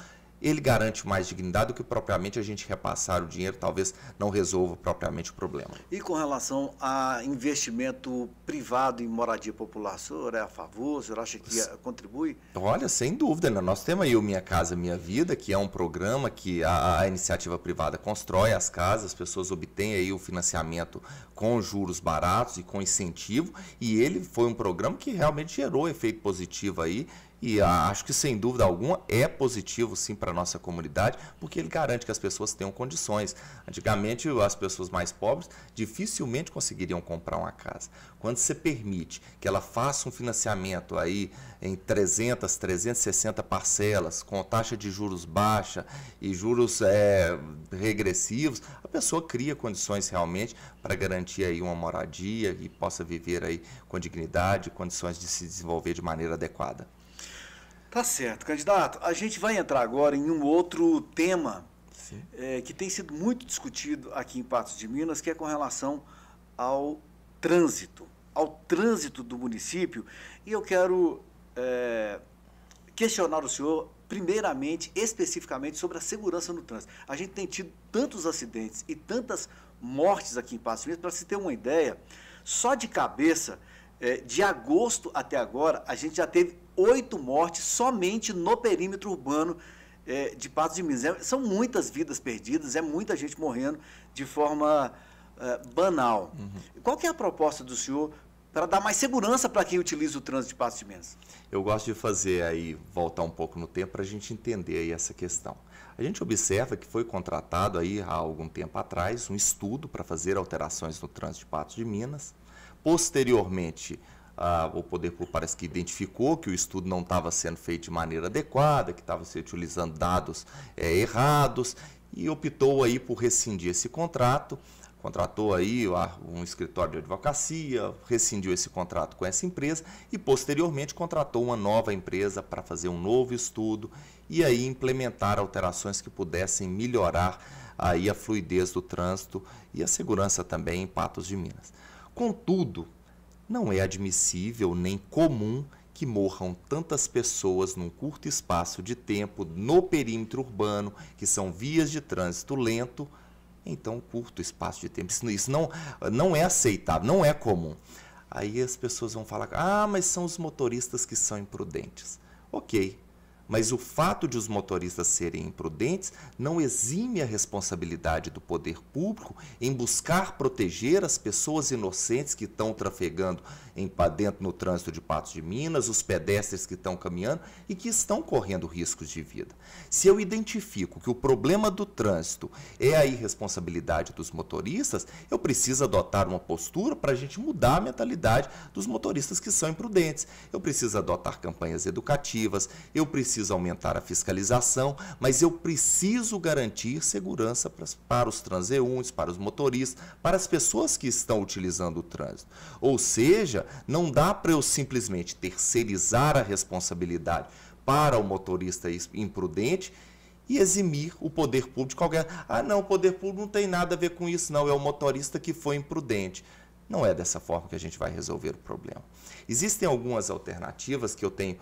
ele garante mais dignidade do que propriamente a gente repassar o dinheiro, talvez não resolva propriamente o problema. E com relação a investimento privado em moradia popular, o senhor é a favor? O senhor acha que contribui? Olha, sem dúvida, né? Nós temos aí o Minha Casa Minha Vida, que é um programa que a iniciativa privada constrói as casas, as pessoas obtêm aí o financiamento com juros baratos e com incentivo, e ele foi um programa que realmente gerou efeito positivo aí. E acho que, sem dúvida alguma, é positivo, sim, para a nossa comunidade, porque ele garante que as pessoas tenham condições. Antigamente, as pessoas mais pobres dificilmente conseguiriam comprar uma casa. Quando você permite que ela faça um financiamento aí em 300, 360 parcelas, com taxa de juros baixa e juros regressivos, a pessoa cria condições realmente para garantir aí uma moradia e possa viver aí com dignidade, condições de se desenvolver de maneira adequada. Tá certo, candidato. A gente vai entrar agora em um outro tema que tem sido muito discutido aqui em Patos de Minas, que é com relação ao trânsito do município. E eu quero questionar o senhor, primeiramente, especificamente, sobre a segurança no trânsito. A gente tem tido tantos acidentes e tantas mortes aqui em Patos de Minas, para se ter uma ideia, só de cabeça, de agosto até agora, a gente já teve 8 mortes somente no perímetro urbano de Patos de Minas. São muitas vidas perdidas, é muita gente morrendo de forma banal. Qual que é a proposta do senhor para dar mais segurança para quem utiliza o trânsito de Patos de Minas? Eu gosto de fazer aí, voltar um pouco no tempo para a gente entender aí essa questão. A gente observa que foi contratado aí há algum tempo atrás um estudo para fazer alterações no trânsito de Patos de Minas. Posteriormente, o Poder Público parece que identificou que o estudo não estava sendo feito de maneira adequada, que estava se utilizando dados errados, e optou aí por rescindir esse contrato, contratou aí um escritório de advocacia, rescindiu esse contrato com essa empresa e posteriormente contratou uma nova empresa para fazer um novo estudo e aí implementar alterações que pudessem melhorar aí a fluidez do trânsito e a segurança também em Patos de Minas. Contudo, Não é admissível nem comum que morram tantas pessoas num curto espaço de tempo no perímetro urbano, que são vias de trânsito lento, em tão curto espaço de tempo. Isso não é aceitável, não é comum. Aí as pessoas vão falar, mas são os motoristas que são imprudentes. Ok, mas o fato de os motoristas serem imprudentes não exime a responsabilidade do poder público em buscar proteger as pessoas inocentes que estão trafegando dentro no trânsito de Patos de Minas, os pedestres que estão caminhando e que estão correndo riscos de vida. Se eu identifico que o problema do trânsito é a irresponsabilidade dos motoristas, eu preciso adotar uma postura para a gente mudar a mentalidade dos motoristas que são imprudentes. Eu preciso adotar campanhas educativas, eu preciso aumentar a fiscalização, mas eu preciso garantir segurança para os transeuntes, para os motoristas, para as pessoas que estão utilizando o trânsito. Ou seja, não dá para eu simplesmente terceirizar a responsabilidade para o motorista imprudente e eximir o poder público de qualquer... não, o poder público não tem nada a ver com isso, não, é o motorista que foi imprudente. Não é dessa forma que a gente vai resolver o problema. Existem algumas alternativas que eu tenho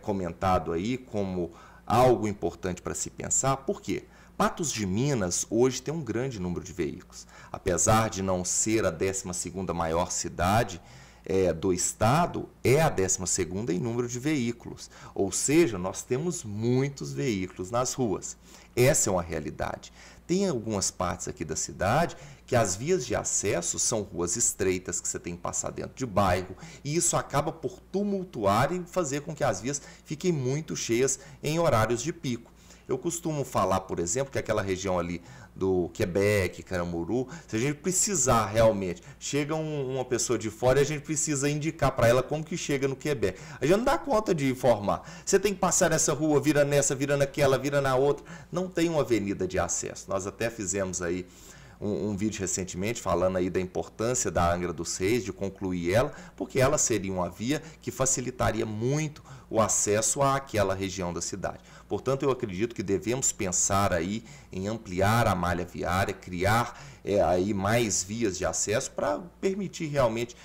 comentado aí como algo importante para se pensar. Por quê? Patos de Minas hoje tem um grande número de veículos. Apesar de não ser a 12ª maior cidade do estado, é a 12ª em número de veículos. Ou seja, nós temos muitos veículos nas ruas. Essa é uma realidade. Tem algumas partes aqui da cidade que as vias de acesso são ruas estreitas, que você tem que passar dentro de bairro, e isso acaba por tumultuar e fazer com que as vias fiquem muito cheias em horários de pico. Eu costumo falar, por exemplo, que aquela região ali do Quebec, Caramuru, se a gente precisar realmente, chega uma pessoa de fora e a gente precisa indicar para ela como que chega no Quebec. A gente não dá conta de informar. Você tem que passar nessa rua, vira nessa, vira naquela, vira na outra. Não tem uma avenida de acesso. Nós até fizemos aí um vídeo recentemente falando aí da importância da Angra dos Reis, de concluir ela, porque ela seria uma via que facilitaria muito o acesso àquela região da cidade. Portanto, eu acredito que devemos pensar aí em ampliar a malha viária, criar aí mais vias de acesso para permitir realmente,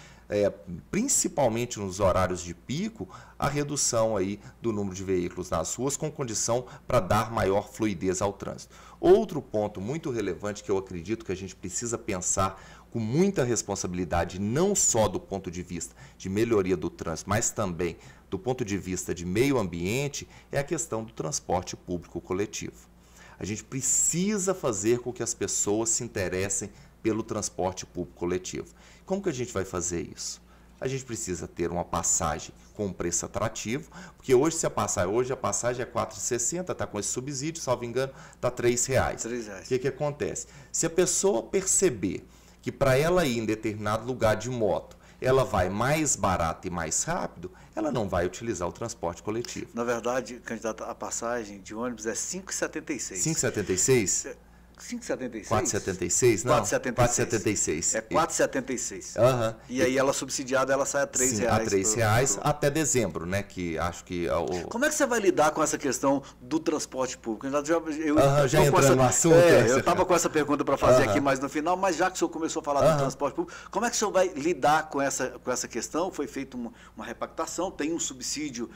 principalmente nos horários de pico, a redução aí do número de veículos nas ruas, com condição para dar maior fluidez ao trânsito. Outro ponto muito relevante que eu acredito que a gente precisa pensar com muita responsabilidade, não só do ponto de vista de melhoria do trânsito, mas também do ponto de vista de meio ambiente, é a questão do transporte público coletivo. A gente precisa fazer com que as pessoas se interessem pelo transporte público coletivo. Como que a gente vai fazer isso? A gente precisa ter uma passagem com um preço atrativo, porque hoje a passagem é R$ 4,60, está com esse subsídio, salvo engano, está R$ 3,00. O que acontece? Se a pessoa perceber que para ela ir em determinado lugar de moto, ela vai mais barato e mais rápido, ela não vai utilizar o transporte coletivo. Na verdade, candidato, a passagem de ônibus é R$ 5,76. 5,76? 5,76? 4,76? Não, 4,76. É 4,76. Uhum. E aí ela subsidiada, ela sai a R$ 3,00. Sim, a R$ 3,00 até dezembro, né? Que acho que... Como é que você vai lidar com essa questão do transporte público? Já entrando no assunto. Eu estava com essa pergunta para fazer aqui mais no final, mas já que o senhor começou a falar do transporte público, como é que o senhor vai lidar com essa questão? Foi feita uma repactação, tem um subsídio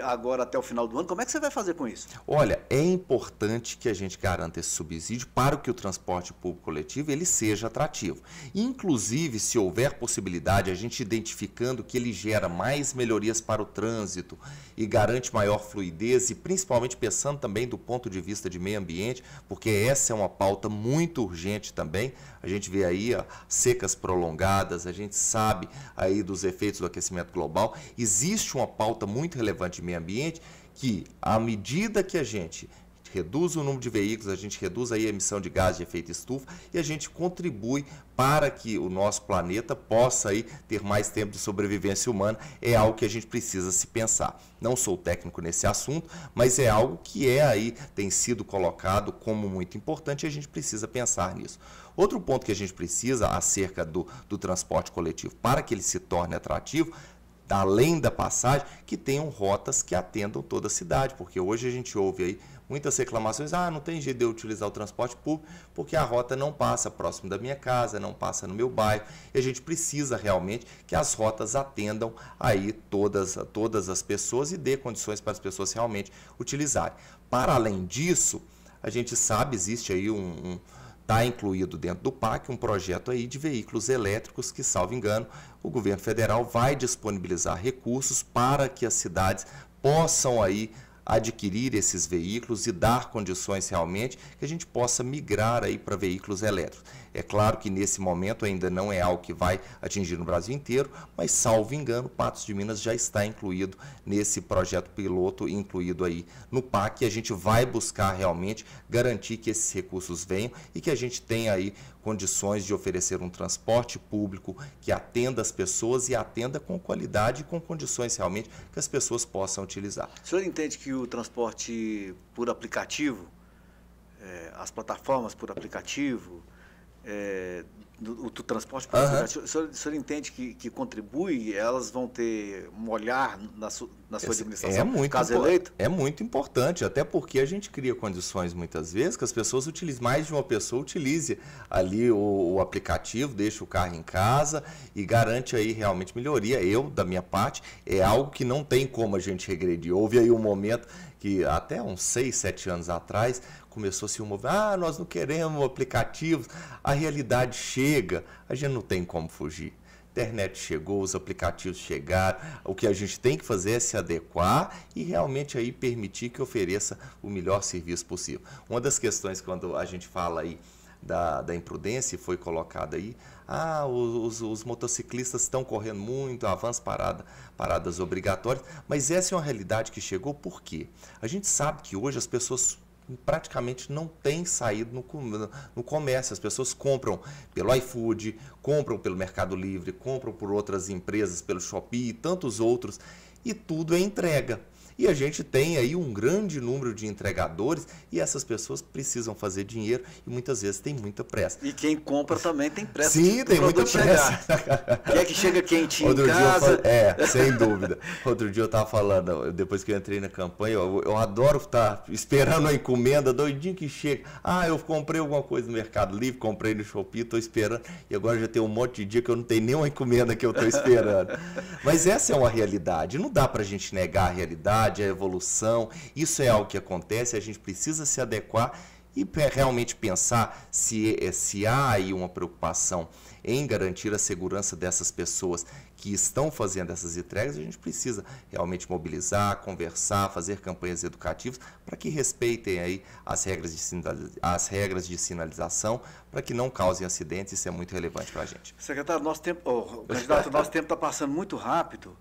agora até o final do ano. Como é que você vai fazer com isso? Olha, é importante que a gente garanta esse subsídio para que o transporte público coletivo ele seja atrativo. Inclusive, se houver possibilidade, a gente identificando que ele gera mais melhorias para o trânsito e garante maior fluidez e principalmente pensando também do ponto de vista de meio ambiente, porque essa é uma pauta muito urgente também. A gente vê aí secas prolongadas, a gente sabe aí dos efeitos do aquecimento global. Existe uma pauta muito relevante de meio ambiente que, à medida que a gente reduz o número de veículos, a gente reduz aí a emissão de gás de efeito estufa e a gente contribui para que o nosso planeta possa aí ter mais tempo de sobrevivência humana. É algo que a gente precisa se pensar. Não sou técnico nesse assunto, mas é algo que tem sido colocado como muito importante e a gente precisa pensar nisso. Outro ponto que a gente precisa acerca do transporte coletivo, para que ele se torne atrativo, além da passagem, que tenham rotas que atendam toda a cidade, porque hoje a gente ouve aí muitas reclamações, não tem jeito de eu utilizar o transporte público, porque a rota não passa próximo da minha casa, não passa no meu bairro, e a gente precisa realmente que as rotas atendam aí todas as pessoas e dê condições para as pessoas realmente utilizarem. Para além disso, a gente sabe, existe aí está incluído dentro do PAC um projeto aí de veículos elétricos que, salvo engano, o governo federal vai disponibilizar recursos para que as cidades possam aí adquirir esses veículos e dar condições realmente que a gente possa migrar aí para veículos elétricos. É claro que nesse momento ainda não é algo que vai atingir no Brasil inteiro, mas salvo engano, Patos de Minas já está incluído nesse projeto piloto, incluído aí no PAC, e a gente vai buscar realmente garantir que esses recursos venham e que a gente tenha aí condições de oferecer um transporte público que atenda as pessoas e atenda com qualidade e com condições realmente que as pessoas possam utilizar. O senhor entende que o transporte por aplicativo, as plataformas por aplicativo, o transporte por aplicativo, o senhor entende que contribui, elas vão ter um olhar na sua administração, caso eleito? É muito importante, até porque a gente cria condições muitas vezes que as pessoas utilizem, mais de uma pessoa utilize ali o aplicativo, deixa o carro em casa e garante aí realmente melhoria. Eu, da minha parte, é algo que não tem como a gente regredir. Houve aí um momento que até uns 6, 7 anos atrás começou-se um movimento, nós não queremos aplicativos, a realidade chega, a gente não tem como fugir. A internet chegou, os aplicativos chegaram, o que a gente tem que fazer é se adequar e realmente aí permitir que ofereça o melhor serviço possível. Uma das questões quando a gente fala aí da imprudência, foi colocada aí, os motociclistas estão correndo muito, avanço, paradas obrigatórias, mas essa é uma realidade que chegou por quê? A gente sabe que hoje as pessoas praticamente não têm saído no comércio, as pessoas compram pelo iFood, compram pelo Mercado Livre, compram por outras empresas, pelo Shopee e tantos outros, e tudo é entrega. E a gente tem aí um grande número de entregadores e essas pessoas precisam fazer dinheiro e muitas vezes tem muita pressa. E quem compra também tem pressa. Sim, tem muita pressa. Quer que chega quentinho em casa. Sem dúvida. Outro dia eu estava falando, depois que eu entrei na campanha, eu adoro estar esperando a encomenda, doidinho que chega. Eu comprei alguma coisa no Mercado Livre, comprei no Shopee, estou esperando. E agora já tem um monte de dia que eu não tenho nenhuma encomenda que eu estou esperando. Mas essa é uma realidade. Não dá para a gente negar a realidade, a evolução, isso é algo que acontece, a gente precisa se adequar e realmente pensar se há aí uma preocupação em garantir a segurança dessas pessoas que estão fazendo essas entregas, a gente precisa realmente mobilizar, conversar, fazer campanhas educativas para que respeitem aí as regras de sinalização, para que não causem acidentes, isso é muito relevante para a gente. Secretário, candidato, nosso tempo está passando muito rápido.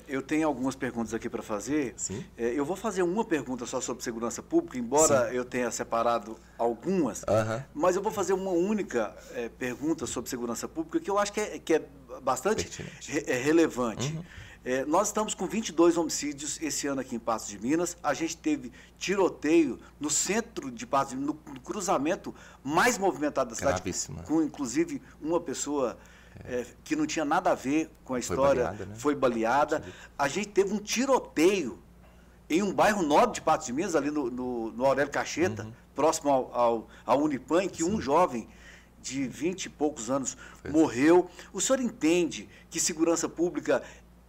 Eu tenho algumas perguntas aqui para fazer. Sim. Eu vou fazer uma pergunta só sobre segurança pública, embora Sim. eu tenha separado algumas, mas eu vou fazer uma única pergunta sobre segurança pública que eu acho que é bastante relevante. Nós estamos com 22 homicídios esse ano aqui em Patos de Minas. A gente teve tiroteio no centro de Patos de Minas, no cruzamento mais movimentado da cidade, com inclusive uma pessoa que não tinha nada a ver com a história, foi baleada. A gente teve um tiroteio em um bairro nobre de Patos de Minas, ali no Aurélio Cacheta, próximo ao Unipan, em que um jovem de 20 e poucos anos morreu. O senhor entende que segurança pública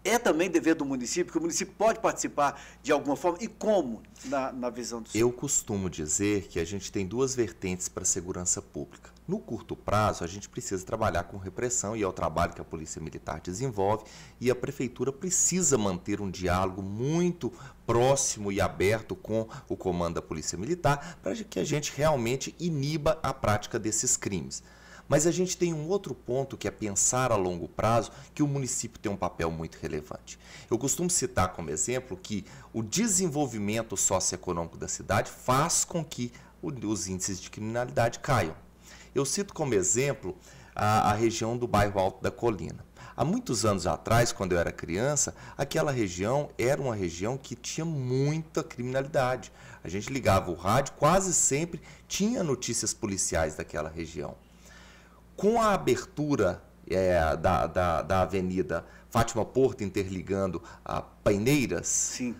é também dever do município, que o município pode participar de alguma forma? E como, na visão do senhor? Eu costumo dizer que a gente tem duas vertentes para a segurança pública. No curto prazo, a gente precisa trabalhar com repressão e é o trabalho que a Polícia Militar desenvolve e a Prefeitura precisa manter um diálogo muito próximo e aberto com o comando da Polícia Militar para que a gente realmente iniba a prática desses crimes. Mas a gente tem um outro ponto que é pensar a longo prazo, que o município tem um papel muito relevante. Eu costumo citar como exemplo que o desenvolvimento socioeconômico da cidade faz com que os índices de criminalidade caiam. Eu cito como exemplo a região do bairro Alto da Colina. Há muitos anos atrás, quando eu era criança, aquela região era uma região que tinha muita criminalidade. A gente ligava o rádio, quase sempre tinha notícias policiais daquela região. Com a abertura da Avenida Fátima Porto interligando a Paineiras. Sim.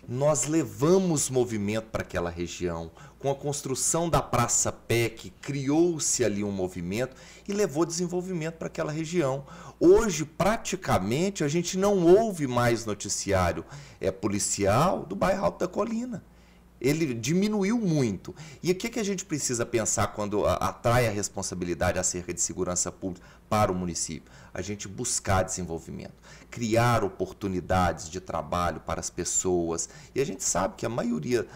Nós levamos movimento para aquela região. Com a construção da Praça PEC, criou-se ali um movimento e levou desenvolvimento para aquela região. Hoje, praticamente, a gente não ouve mais noticiário policial do bairro Alto da Colina. Ele diminuiu muito. E o que a gente precisa pensar quando atrai a responsabilidade acerca de segurança pública para o município? A gente buscar desenvolvimento, criar oportunidades de trabalho para as pessoas. E a gente sabe que a maioria,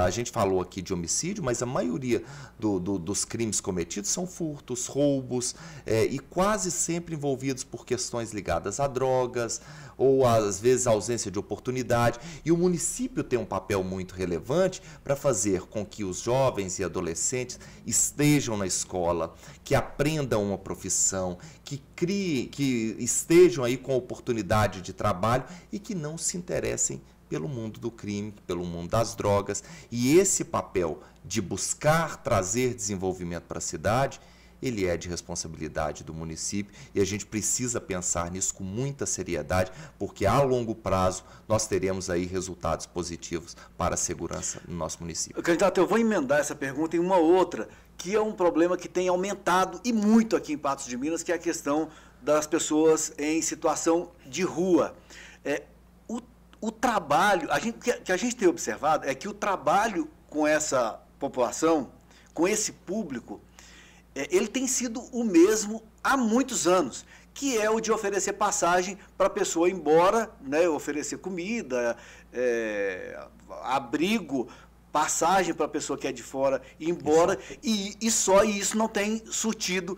a gente falou aqui de homicídio, mas a maioria dos crimes cometidos são furtos, roubos, e quase sempre envolvidos por questões ligadas a drogas, ou às vezes a ausência de oportunidade. E o município tem um papel muito relevante para fazer com que os jovens e adolescentes estejam na escola, que aprendam uma profissão, que criem, que estejam aí com oportunidade de trabalho e que não se interessem pelo mundo do crime, pelo mundo das drogas. E esse papel de buscar trazer desenvolvimento para a cidade, ele é de responsabilidade do município e a gente precisa pensar nisso com muita seriedade, porque a longo prazo nós teremos aí resultados positivos para a segurança no nosso município. Candidato, eu vou emendar essa pergunta em uma outra, que é um problema que tem aumentado e muito aqui em Patos de Minas, que é a questão das pessoas em situação de rua. O trabalho, que a gente tem observado é que o trabalho com essa população, com esse público, ele tem sido o mesmo há muitos anos, que é o de oferecer passagem para a pessoa ir embora, né, oferecer comida, abrigo, passagem para a pessoa que é de fora ir embora, e só isso não tem surtido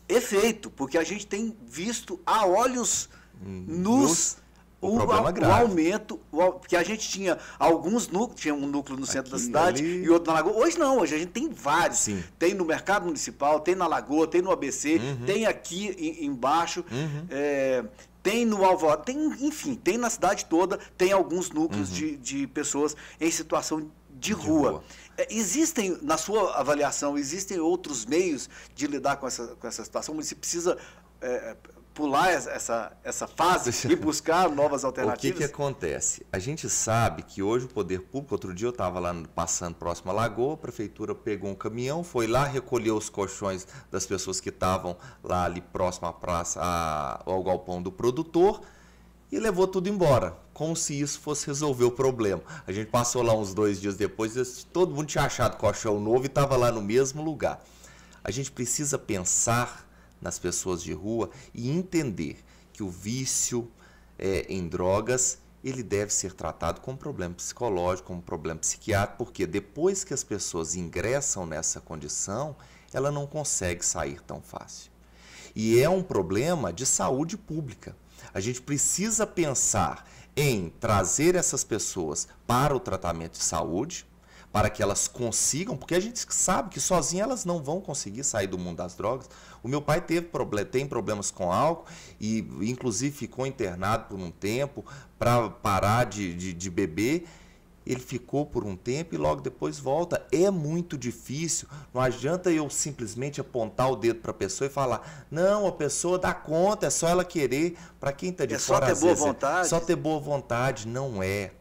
efeito, porque a gente tem visto a olhos nus o aumento, porque a gente tinha alguns núcleos, tinha um núcleo no centro da cidade e outro na Lagoa. Hoje não, hoje a gente tem vários. Sim. Tem no Mercado Municipal, tem na Lagoa, tem no ABC, tem aqui embaixo, tem no Alvorada, enfim, tem na cidade toda, tem alguns núcleos de pessoas em situação de rua. Existem, na sua avaliação, existem outros meios de lidar com essa situação? O município precisa pular essa fase e buscar novas alternativas? O que acontece? A gente sabe que hoje o poder público, outro dia eu estava lá passando próximo à Lagoa, a prefeitura pegou um caminhão, foi lá, recolheu os colchões das pessoas que estavam lá ali próximo à praça, ao galpão do produtor, e levou tudo embora, como se isso fosse resolver o problema. A gente passou lá uns 2 dias depois, todo mundo tinha achado colchão novo e estava lá no mesmo lugar. A gente precisa pensar nas pessoas de rua e entender que o vício em drogas, ele deve ser tratado como problema psicológico, como problema psiquiátrico, porque depois que as pessoas ingressam nessa condição, ela não consegue sair tão fácil. E é um problema de saúde pública. A gente precisa pensar em trazer essas pessoas para o tratamento de saúde, para que elas consigam, porque a gente sabe que sozinhas elas não vão conseguir sair do mundo das drogas. O meu pai tem problemas com álcool e inclusive ficou internado por um tempo para parar de beber. Ele ficou por um tempo e logo depois volta. É muito difícil, não adianta eu simplesmente apontar o dedo para a pessoa e falar, não, a pessoa dá conta, é só ela querer. Para quem está de fora, só ter boa vontade? Só ter boa vontade, não é.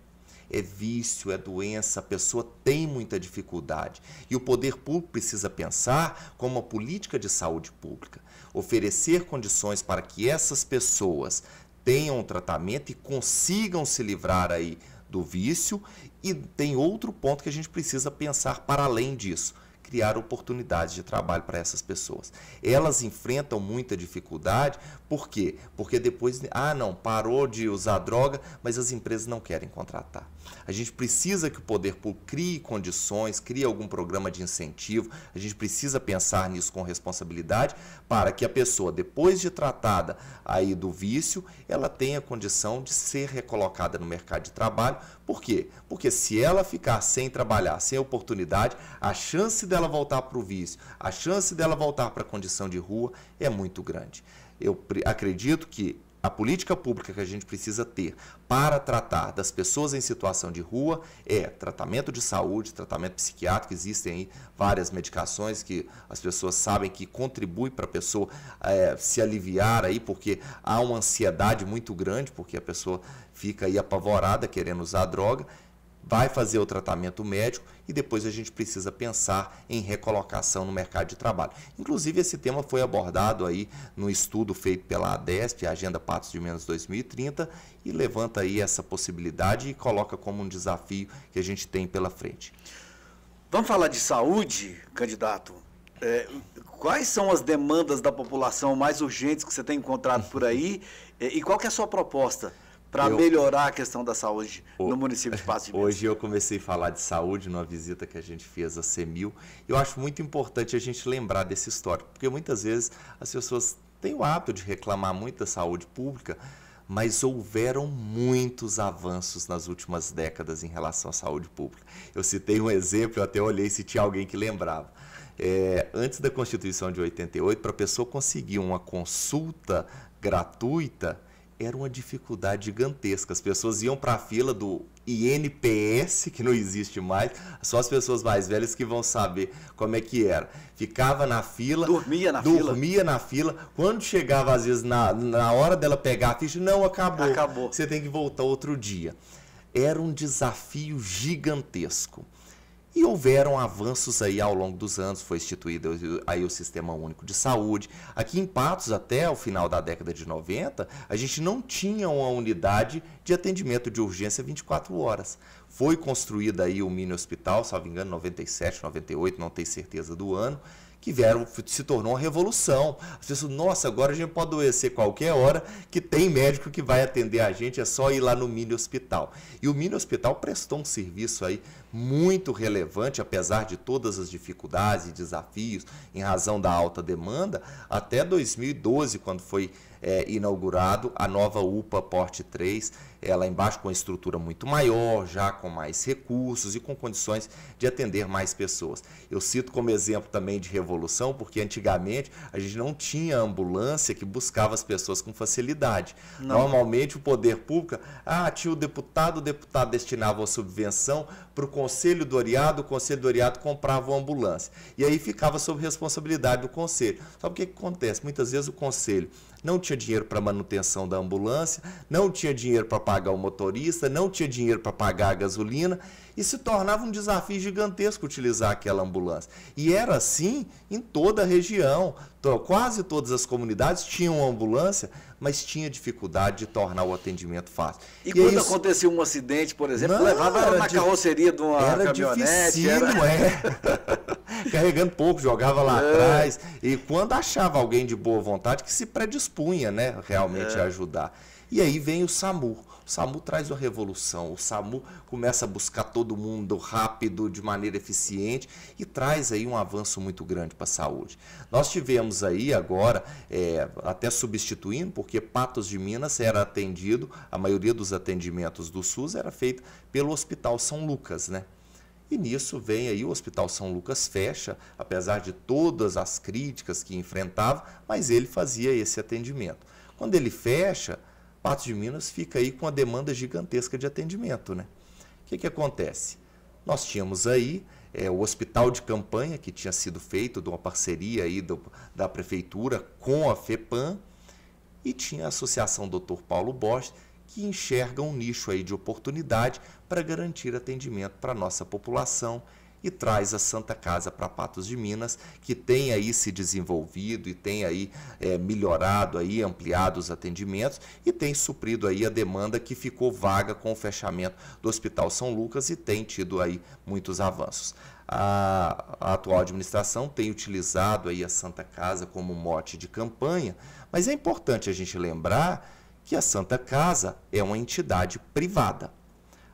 É vício, é doença, a pessoa tem muita dificuldade. E o poder público precisa pensar como uma política de saúde pública, oferecer condições para que essas pessoas tenham um tratamento e consigam se livrar aí do vício. E tem outro ponto que a gente precisa pensar para além disso, criar oportunidades de trabalho para essas pessoas. Elas enfrentam muita dificuldade, por quê? Porque depois, não, parou de usar droga, mas as empresas não querem contratar. A gente precisa que o poder público crie condições, crie algum programa de incentivo, a gente precisa pensar nisso com responsabilidade para que a pessoa, depois de tratada aí do vício, ela tenha condição de ser recolocada no mercado de trabalho. Por quê? Porque se ela ficar sem trabalhar, sem oportunidade, a chance dela voltar para o vício, a chance dela voltar para a condição de rua é muito grande. Eu acredito que a política pública que a gente precisa ter para tratar das pessoas em situação de rua é tratamento de saúde, tratamento psiquiátrico. Existem aí várias medicações que as pessoas sabem que contribuem para a pessoa se aliviar aí, porque há uma ansiedade muito grande, porque a pessoa fica aí apavorada querendo usar a droga. Vai fazer o tratamento médico e depois a gente precisa pensar em recolocação no mercado de trabalho. Inclusive, esse tema foi abordado aí no estudo feito pela ADESP, a Agenda Patos de Minas 2030, e levanta aí essa possibilidade e coloca como um desafio que a gente tem pela frente. Vamos falar de saúde, candidato? Quais são as demandas da população mais urgentes que você tem encontrado por aí e qual que é a sua proposta para melhorar a questão da saúde no município de Patos de Minas? Hoje eu comecei a falar de saúde numa visita que a gente fez a CEMIL. Eu acho muito importante a gente lembrar desse histórico, porque muitas vezes as pessoas têm o hábito de reclamar muito da saúde pública, mas houveram muitos avanços nas últimas décadas em relação à saúde pública. Eu citei um exemplo, eu até olhei se tinha alguém que lembrava. Antes da Constituição de 88, para a pessoa conseguir uma consulta gratuita, era uma dificuldade gigantesca. As pessoas iam para a fila do INPS, que não existe mais, só as pessoas mais velhas que vão saber como é que era. Ficava na fila, dormia na fila. Quando chegava, às vezes, na hora dela pegar a ficha, não, acabou. Você tem que voltar outro dia. Era um desafio gigantesco. E houveram avanços aí ao longo dos anos, foi instituído aí o Sistema Único de Saúde. Aqui em Patos, até o final da década de 90, a gente não tinha uma unidade de atendimento de urgência 24 horas. Foi construída aí o mini hospital, salvo engano, 97, 98, não tenho certeza do ano, que se tornou uma revolução. As pessoas, nossa, agora a gente pode adoecer qualquer hora, que tem médico que vai atender a gente, é só ir lá no mini hospital. E o mini hospital prestou um serviço aí muito relevante, apesar de todas as dificuldades e desafios, em razão da alta demanda, até 2012, quando foi inaugurado a nova UPA Porte 3, lá embaixo com uma estrutura muito maior, já com mais recursos e com condições de atender mais pessoas. Eu cito como exemplo também de revolução, porque antigamente a gente não tinha ambulância que buscava as pessoas com facilidade. Não. Normalmente o poder público, tinha o deputado destinava uma subvenção para o Conselho do Oriado, o Conselho do Oriado comprava uma ambulância. E aí ficava sob responsabilidade do Conselho. Sabe o que acontece? Muitas vezes o Conselho não tinha dinheiro para manutenção da ambulância, não tinha dinheiro para pagar o motorista, não tinha dinheiro para pagar a gasolina, e se tornava um desafio gigantesco utilizar aquela ambulância. E era assim em toda a região. Quase todas as comunidades tinham uma ambulância, mas tinha dificuldade de tornar o atendimento fácil. E quando acontecia um acidente, por exemplo, levava ela na carroceria de uma caminhonete. Carregando pouco, jogava lá atrás. E quando achava alguém de boa vontade, que se predispunha, né, realmente a ajudar. E aí vem o SAMU. O SAMU traz uma revolução. O SAMU começa a buscar todo mundo rápido, de maneira eficiente, e traz aí um avanço muito grande para a saúde. Nós tivemos aí agora, até substituindo, porque Patos de Minas era atendido, a maioria dos atendimentos do SUS era feito pelo Hospital São Lucas, né? E nisso vem aí o Hospital São Lucas fecha, apesar de todas as críticas que enfrentava, mas ele fazia esse atendimento. Quando ele fecha, Patos de Minas fica aí com uma demanda gigantesca de atendimento, né? O que acontece? Nós tínhamos aí o hospital de campanha, que tinha sido feito de uma parceria aí da prefeitura com a FEPAM, e tinha a Associação Dr. Paulo Bosch, que enxerga um nicho aí de oportunidade para garantir atendimento para a nossa população, e traz a Santa Casa para Patos de Minas, que tem aí se desenvolvido e tem aí melhorado, aí, ampliado os atendimentos e tem suprido aí a demanda que ficou vaga com o fechamento do Hospital São Lucas e tem tido aí muitos avanços. A atual administração tem utilizado aí a Santa Casa como mote de campanha, mas é importante a gente lembrar que a Santa Casa é uma entidade privada.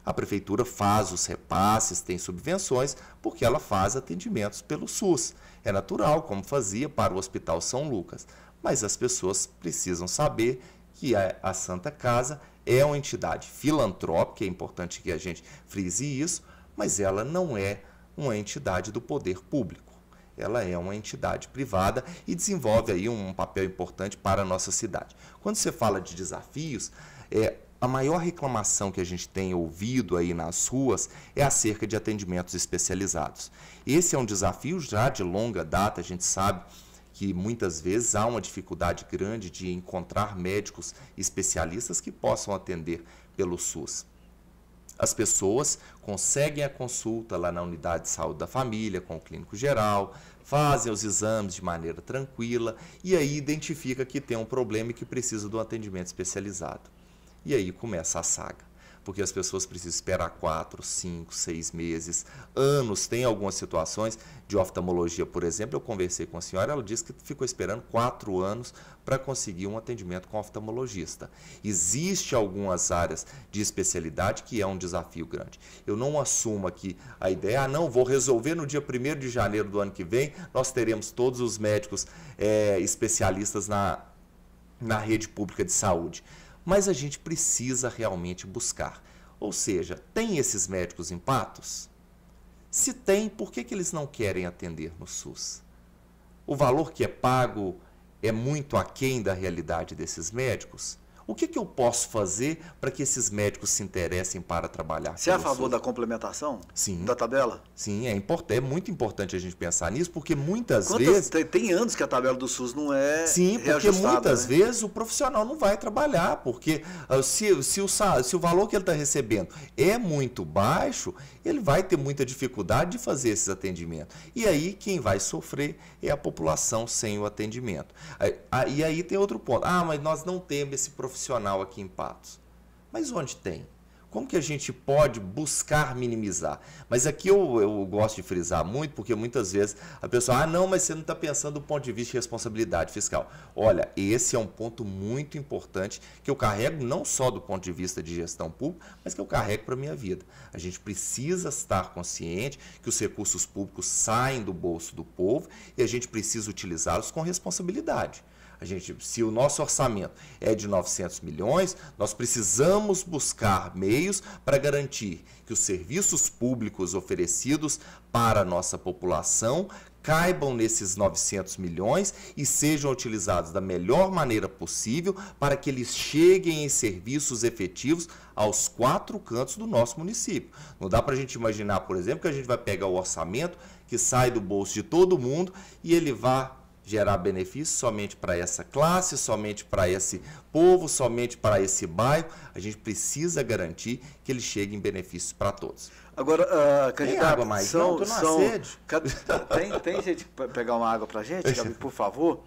A prefeitura faz os repasses, tem subvenções, porque ela faz atendimentos pelo SUS. É natural, como fazia para o Hospital São Lucas. Mas as pessoas precisam saber que a Santa Casa é uma entidade filantrópica, é importante que a gente frise isso, mas ela não é uma entidade do poder público. ela é uma entidade privada e desenvolve aí um papel importante para a nossa cidade. Quando você fala de desafios, a maior reclamação que a gente tem ouvido aí nas ruas é acerca de atendimentos especializados. Esse é um desafio já de longa data, a gente sabe que muitas vezes há uma dificuldade grande de encontrar médicos especialistas que possam atender pelo SUS. As pessoas conseguem a consulta lá na unidade de saúde da família, com o clínico geral, fazem os exames de maneira tranquila e aí identifica que tem um problema e que precisa de um atendimento especializado. E aí começa a saga, porque as pessoas precisam esperar 4, 5, 6 meses, anos. Tem algumas situações de oftalmologia, por exemplo, eu conversei com a senhora, ela disse que ficou esperando 4 anos para conseguir um atendimento com oftalmologista. Existem algumas áreas de especialidade que é um desafio grande. Eu não assumo aqui a ideia, não, vou resolver no dia 1º de janeiro do ano que vem, nós teremos todos os médicos especialistas na rede pública de saúde. Mas a gente precisa realmente buscar. Ou seja, tem esses médicos em Patos? Se tem, por que eles não querem atender no SUS? O valor que é pago é muito aquém da realidade desses médicos? O que eu posso fazer para que esses médicos se interessem para trabalhar? Você é a favor da complementação? Sim. Da tabela? Sim, é muito importante a gente pensar nisso, porque muitas vezes... Tem anos que a tabela do SUS não é Sim, porque muitas vezes o profissional não vai trabalhar, porque se o valor que ele está recebendo é muito baixo, ele vai ter muita dificuldade de fazer esses atendimentos. E aí quem vai sofrer é a população sem o atendimento. E aí tem outro ponto. Mas nós não temos esse profissional aqui em Patos. Mas onde tem? Como que a gente pode buscar minimizar? Mas aqui eu gosto de frisar muito, porque muitas vezes a pessoa, não, mas você não está pensando do ponto de vista de responsabilidade fiscal. Olha, esse é um ponto muito importante que eu carrego não só do ponto de vista de gestão pública, mas que eu carrego para a minha vida. A gente precisa estar consciente que os recursos públicos saem do bolso do povo e a gente precisa utilizá-los com responsabilidade. Se o nosso orçamento é de 900 milhões, nós precisamos buscar meios para garantir que os serviços públicos oferecidos para a nossa população caibam nesses 900 milhões e sejam utilizados da melhor maneira possível para que eles cheguem em serviços efetivos aos 4 cantos do nosso município. Não dá para a gente imaginar, por exemplo, que a gente vai pegar o orçamento que sai do bolso de todo mundo e ele vai gerar benefício somente para essa classe, somente para esse povo, somente para esse bairro. A gente precisa garantir que ele chegue em benefícios para todos. Agora, candidato, tem água mais? Não, estou numa sede. Tem gente para pegar uma água para a gente, Gabi, por favor?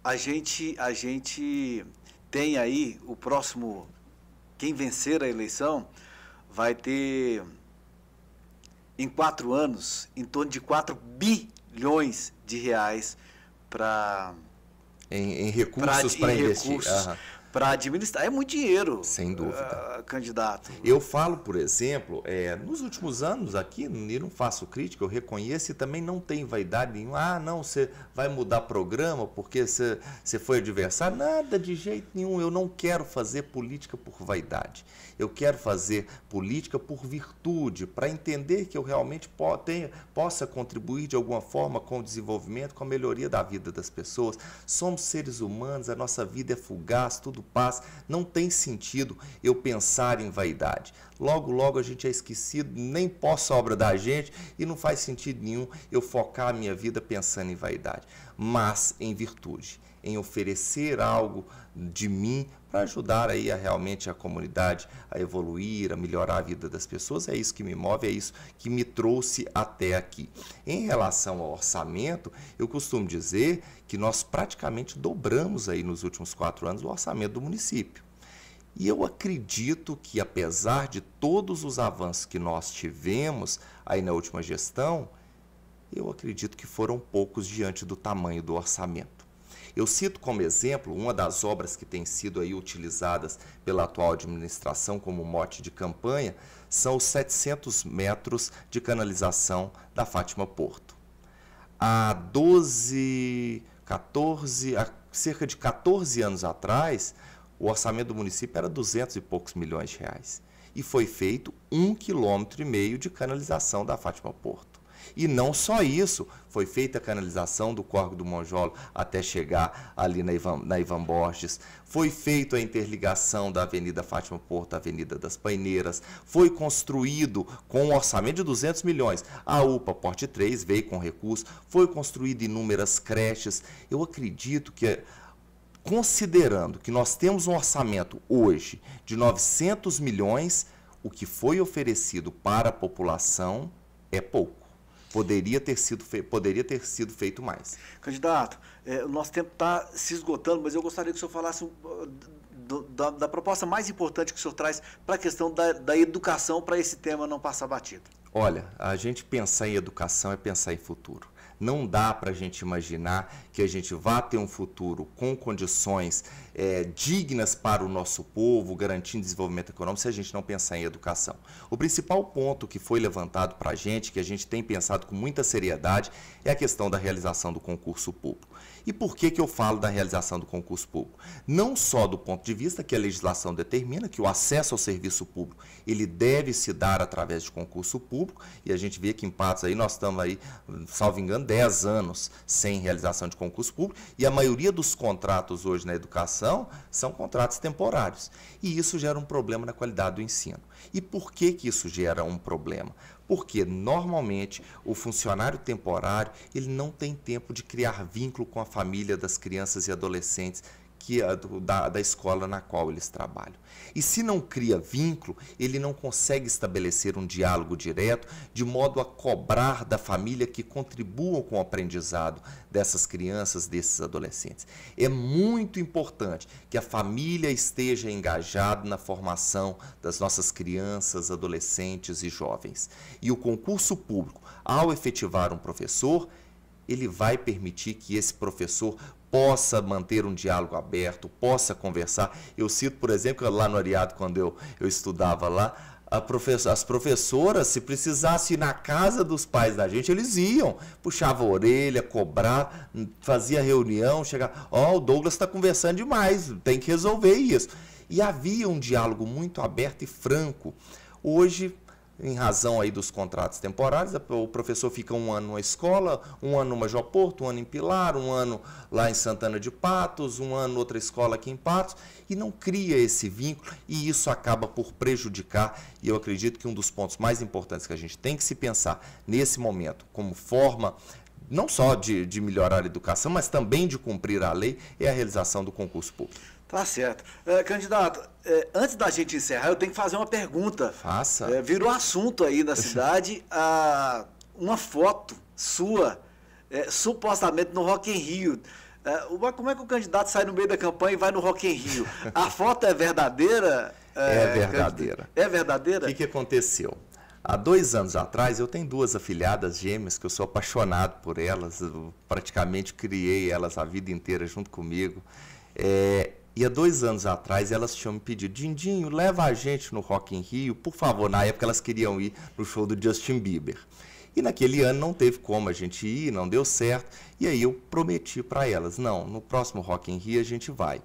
A gente tem aí o próximo, quem vencer a eleição vai ter, em 4 anos, em torno de 4 bilhões de reais para em recursos para investir. Para administrar. É muito dinheiro. Sem dúvida. Candidato. Eu falo, por exemplo, nos últimos anos aqui, eu não faço crítica, eu reconheço e também não tenho vaidade nenhuma. Não, você vai mudar programa porque você foi adversário. Nada, de jeito nenhum. Eu não quero fazer política por vaidade. Eu quero fazer política por virtude, para entender que eu realmente possa contribuir de alguma forma com o desenvolvimento, com a melhoria da vida das pessoas. Somos seres humanos, a nossa vida é fugaz, tudo passa. Não tem sentido eu pensar em vaidade. Logo, logo a gente é esquecido, nem posso a obra da gente e não faz sentido nenhum eu focar a minha vida pensando em vaidade, mas em virtude, em oferecer algo de mim para ajudar aí realmente a comunidade a evoluir, a melhorar a vida das pessoas. É isso que me move, é isso que me trouxe até aqui. Em relação ao orçamento, eu costumo dizer que nós praticamente dobramos aí nos últimos 4 anos o orçamento do município. E eu acredito que, apesar de todos os avanços que nós tivemos aí na última gestão, eu acredito que foram poucos diante do tamanho do orçamento. Eu cito como exemplo uma das obras que tem sido aí utilizadas pela atual administração como mote de campanha, são os 700 metros de canalização da Fátima Porto. Há cerca de 14 anos atrás, o orçamento do município era 200 e poucos milhões de reais. E foi feito 1,5 km de canalização da Fátima Porto. E não só isso, foi feita a canalização do Córrego do Monjolo até chegar ali na Ivan Borges, foi feita a interligação da Avenida Fátima Porto à Avenida das Paineiras, foi construído com um orçamento de 200 milhões. A UPA Porte 3 veio com recurso, foi construído inúmeras creches. Eu acredito que, considerando que nós temos um orçamento hoje de 900 milhões, o que foi oferecido para a população é pouco. Poderia ter sido feito mais. Candidato, o nosso tempo está se esgotando, mas eu gostaria que o senhor falasse da proposta mais importante que o senhor traz para a questão da educação, para esse tema não passar batido. Olha, a gente pensar em educação é pensar em futuro. Não dá para a gente imaginar que a gente vá ter um futuro com condições dignas para o nosso povo, garantindo desenvolvimento econômico, se a gente não pensar em educação. O principal ponto que foi levantado para a gente, que a gente tem pensado com muita seriedade, é a questão da realização do concurso público. E por que eu falo da realização do concurso público? Não só do ponto de vista que a legislação determina que o acesso ao serviço público ele deve se dar através de concurso público, e a gente vê que em Patos aí nós estamos aí, salvo engano, 10 anos sem realização de concurso público, e a maioria dos contratos hoje na educação são contratos temporários. E isso gera um problema na qualidade do ensino. E por que isso gera um problema? Porque, normalmente, o funcionário temporário ele não tem tempo de criar vínculo com a família das crianças e adolescentes da escola na qual eles trabalham. E se não cria vínculo, ele não consegue estabelecer um diálogo direto, de modo a cobrar da família que contribuam com o aprendizado dessas crianças, desses adolescentes. É muito importante que a família esteja engajada na formação das nossas crianças, adolescentes e jovens. E o concurso público, ao efetivar um professor, ele vai permitir que esse professor possa manter um diálogo aberto, possa conversar. Eu cito, por exemplo, lá no Ariado, quando eu estudava lá, as professoras, se precisasse ir na casa dos pais da gente, eles iam, puxavam a orelha, cobrava, fazia reunião, chegava, o Douglas está conversando demais, tem que resolver isso. E havia um diálogo muito aberto e franco. Hoje, em razão aí dos contratos temporários, o professor fica um ano numa escola, um ano no Major Porto, um ano em Pilar, um ano lá em Santana de Patos, um ano outra escola aqui em Patos, e não cria esse vínculo, e isso acaba por prejudicar, e eu acredito que um dos pontos mais importantes que a gente tem que se pensar nesse momento, como forma não só de melhorar a educação, mas também de cumprir a lei, é a realização do concurso público. Tá certo. Candidato, antes da gente encerrar, eu tenho que fazer uma pergunta. Faça. Virou assunto aí na cidade uma foto sua, supostamente no Rock in Rio. Como é que o candidato sai no meio da campanha e vai no Rock in Rio? A foto é verdadeira? É verdadeira. É verdadeira? O que aconteceu? Há 2 anos atrás, eu tenho 2 afilhadas gêmeas que eu sou apaixonado por elas, eu praticamente criei elas a vida inteira junto comigo. E há 2 anos atrás elas tinham me pedido, Dindinho, leva a gente no Rock in Rio, por favor. Na época elas queriam ir no show do Justin Bieber. E naquele ano não teve como a gente ir, não deu certo. E aí eu prometi para elas, não, no próximo Rock in Rio a gente vai.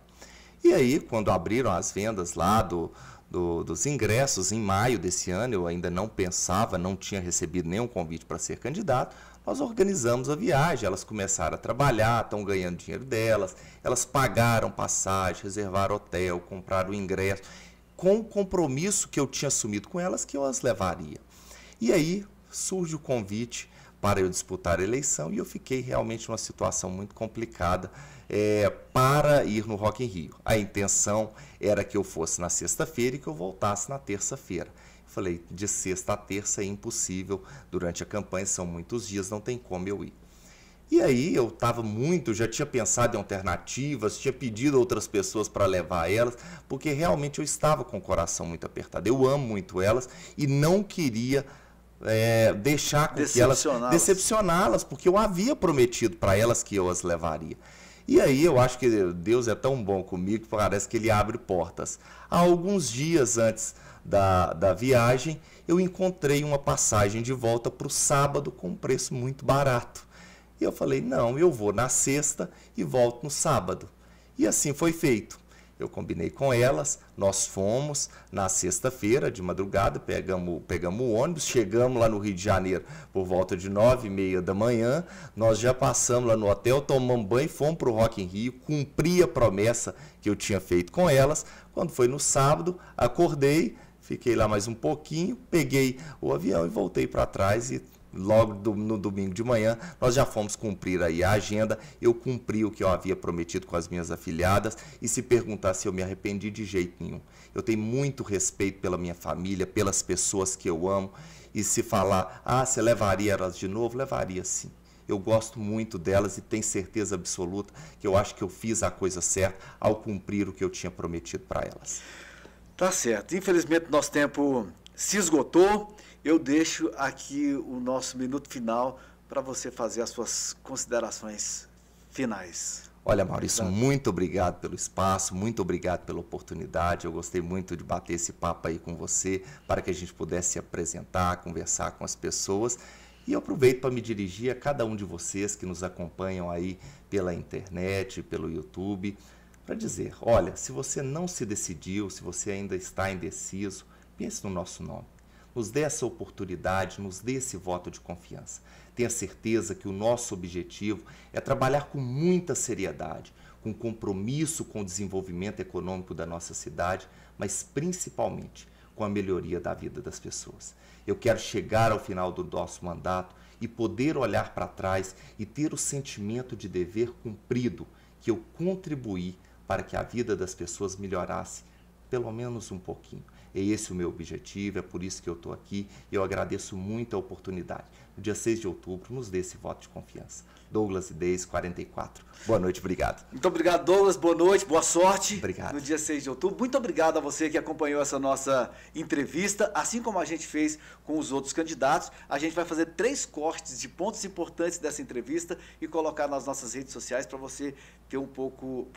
E aí, quando abriram as vendas lá dos ingressos em maio desse ano, eu ainda não pensava, não tinha recebido nenhum convite para ser candidato, nós organizamos a viagem, elas começaram a trabalhar, estão ganhando dinheiro delas, elas pagaram passagem, reservaram hotel, compraram o ingresso, com o compromisso que eu tinha assumido com elas que eu as levaria. E aí surge o convite para eu disputar a eleição e eu fiquei realmente numa situação muito complicada para ir no Rock in Rio. A intenção era que eu fosse na sexta-feira e que eu voltasse na terça-feira. Falei, de sexta a terça é impossível, durante a campanha são muitos dias, não tem como eu ir. E aí eu estava já tinha pensado em alternativas, tinha pedido a outras pessoas para levar elas, porque realmente eu estava com o coração muito apertado. Eu amo muito elas e não queria deixar com que elas decepcioná-las, porque eu havia prometido para elas que eu as levaria. E aí eu acho que Deus é tão bom comigo que parece que Ele abre portas. Há alguns dias antes da viagem, eu encontrei uma passagem de volta para o sábado com um preço muito barato. E eu falei, não, eu vou na sexta e volto no sábado. E assim foi feito. Eu combinei com elas, nós fomos na sexta-feira de madrugada, pegamos o ônibus, chegamos lá no Rio de Janeiro por volta de 9h30 da manhã, nós já passamos lá no hotel, tomamos banho, fomos para o Rock in Rio, cumpri a promessa que eu tinha feito com elas. Quando foi no sábado, acordei, fiquei lá mais um pouquinho, peguei o avião e voltei para trás e logo no domingo de manhã, nós já fomos cumprir aí a agenda. Eu cumpri o que eu havia prometido com as minhas afiliadas, e se perguntar se eu me arrependi, de jeito nenhum. Eu tenho muito respeito pela minha família, pelas pessoas que eu amo, e se falar, você levaria elas de novo? Levaria sim. Eu gosto muito delas e tenho certeza absoluta que eu acho que eu fiz a coisa certa ao cumprir o que eu tinha prometido para elas. Tá certo. Infelizmente, nosso tempo se esgotou. Eu deixo aqui o nosso minuto final para você fazer as suas considerações finais. Olha, Maurício, muito obrigado pelo espaço, muito obrigado pela oportunidade. Eu gostei muito de bater esse papo aí com você, para que a gente pudesse se apresentar, conversar com as pessoas. E eu aproveito para me dirigir a cada um de vocês que nos acompanham aí pela internet, pelo YouTube, para dizer, olha, se você não se decidiu, se você ainda está indeciso, pense no nosso nome. Nos dê essa oportunidade, nos dê esse voto de confiança. Tenha certeza que o nosso objetivo é trabalhar com muita seriedade, com compromisso com o desenvolvimento econômico da nossa cidade, mas principalmente com a melhoria da vida das pessoas. Eu quero chegar ao final do nosso mandato e poder olhar para trás e ter o sentimento de dever cumprido, que eu contribuí para que a vida das pessoas melhorasse pelo menos um pouquinho. É esse o meu objetivo, é por isso que eu estou aqui e eu agradeço muito a oportunidade. No dia 6 de outubro, nos dê esse voto de confiança. Douglas Idez, 44. Boa noite, obrigado. Muito obrigado, Douglas. Boa noite, boa sorte. Obrigado. No dia 6 de outubro. Muito obrigado a você que acompanhou essa nossa entrevista. Assim como a gente fez com os outros candidatos, a gente vai fazer 3 cortes de pontos importantes dessa entrevista e colocar nas nossas redes sociais para você ter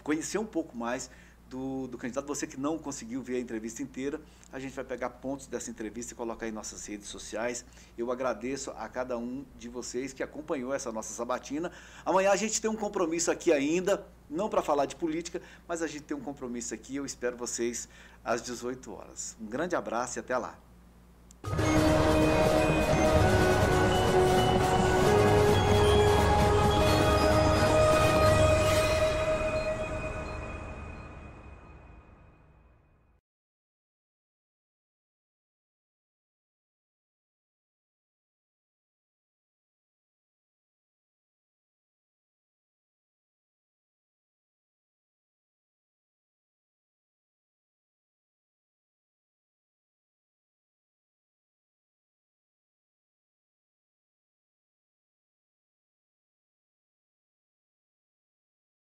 conhecer um pouco mais do candidato. Você que não conseguiu ver a entrevista inteira, a gente vai pegar pontos dessa entrevista e colocar em nossas redes sociais. Eu agradeço a cada um de vocês que acompanhou essa nossa sabatina. Amanhã a gente tem um compromisso aqui ainda, não para falar de política, mas a gente tem um compromisso aqui. Eu espero vocês às 18 horas. Um grande abraço e até lá.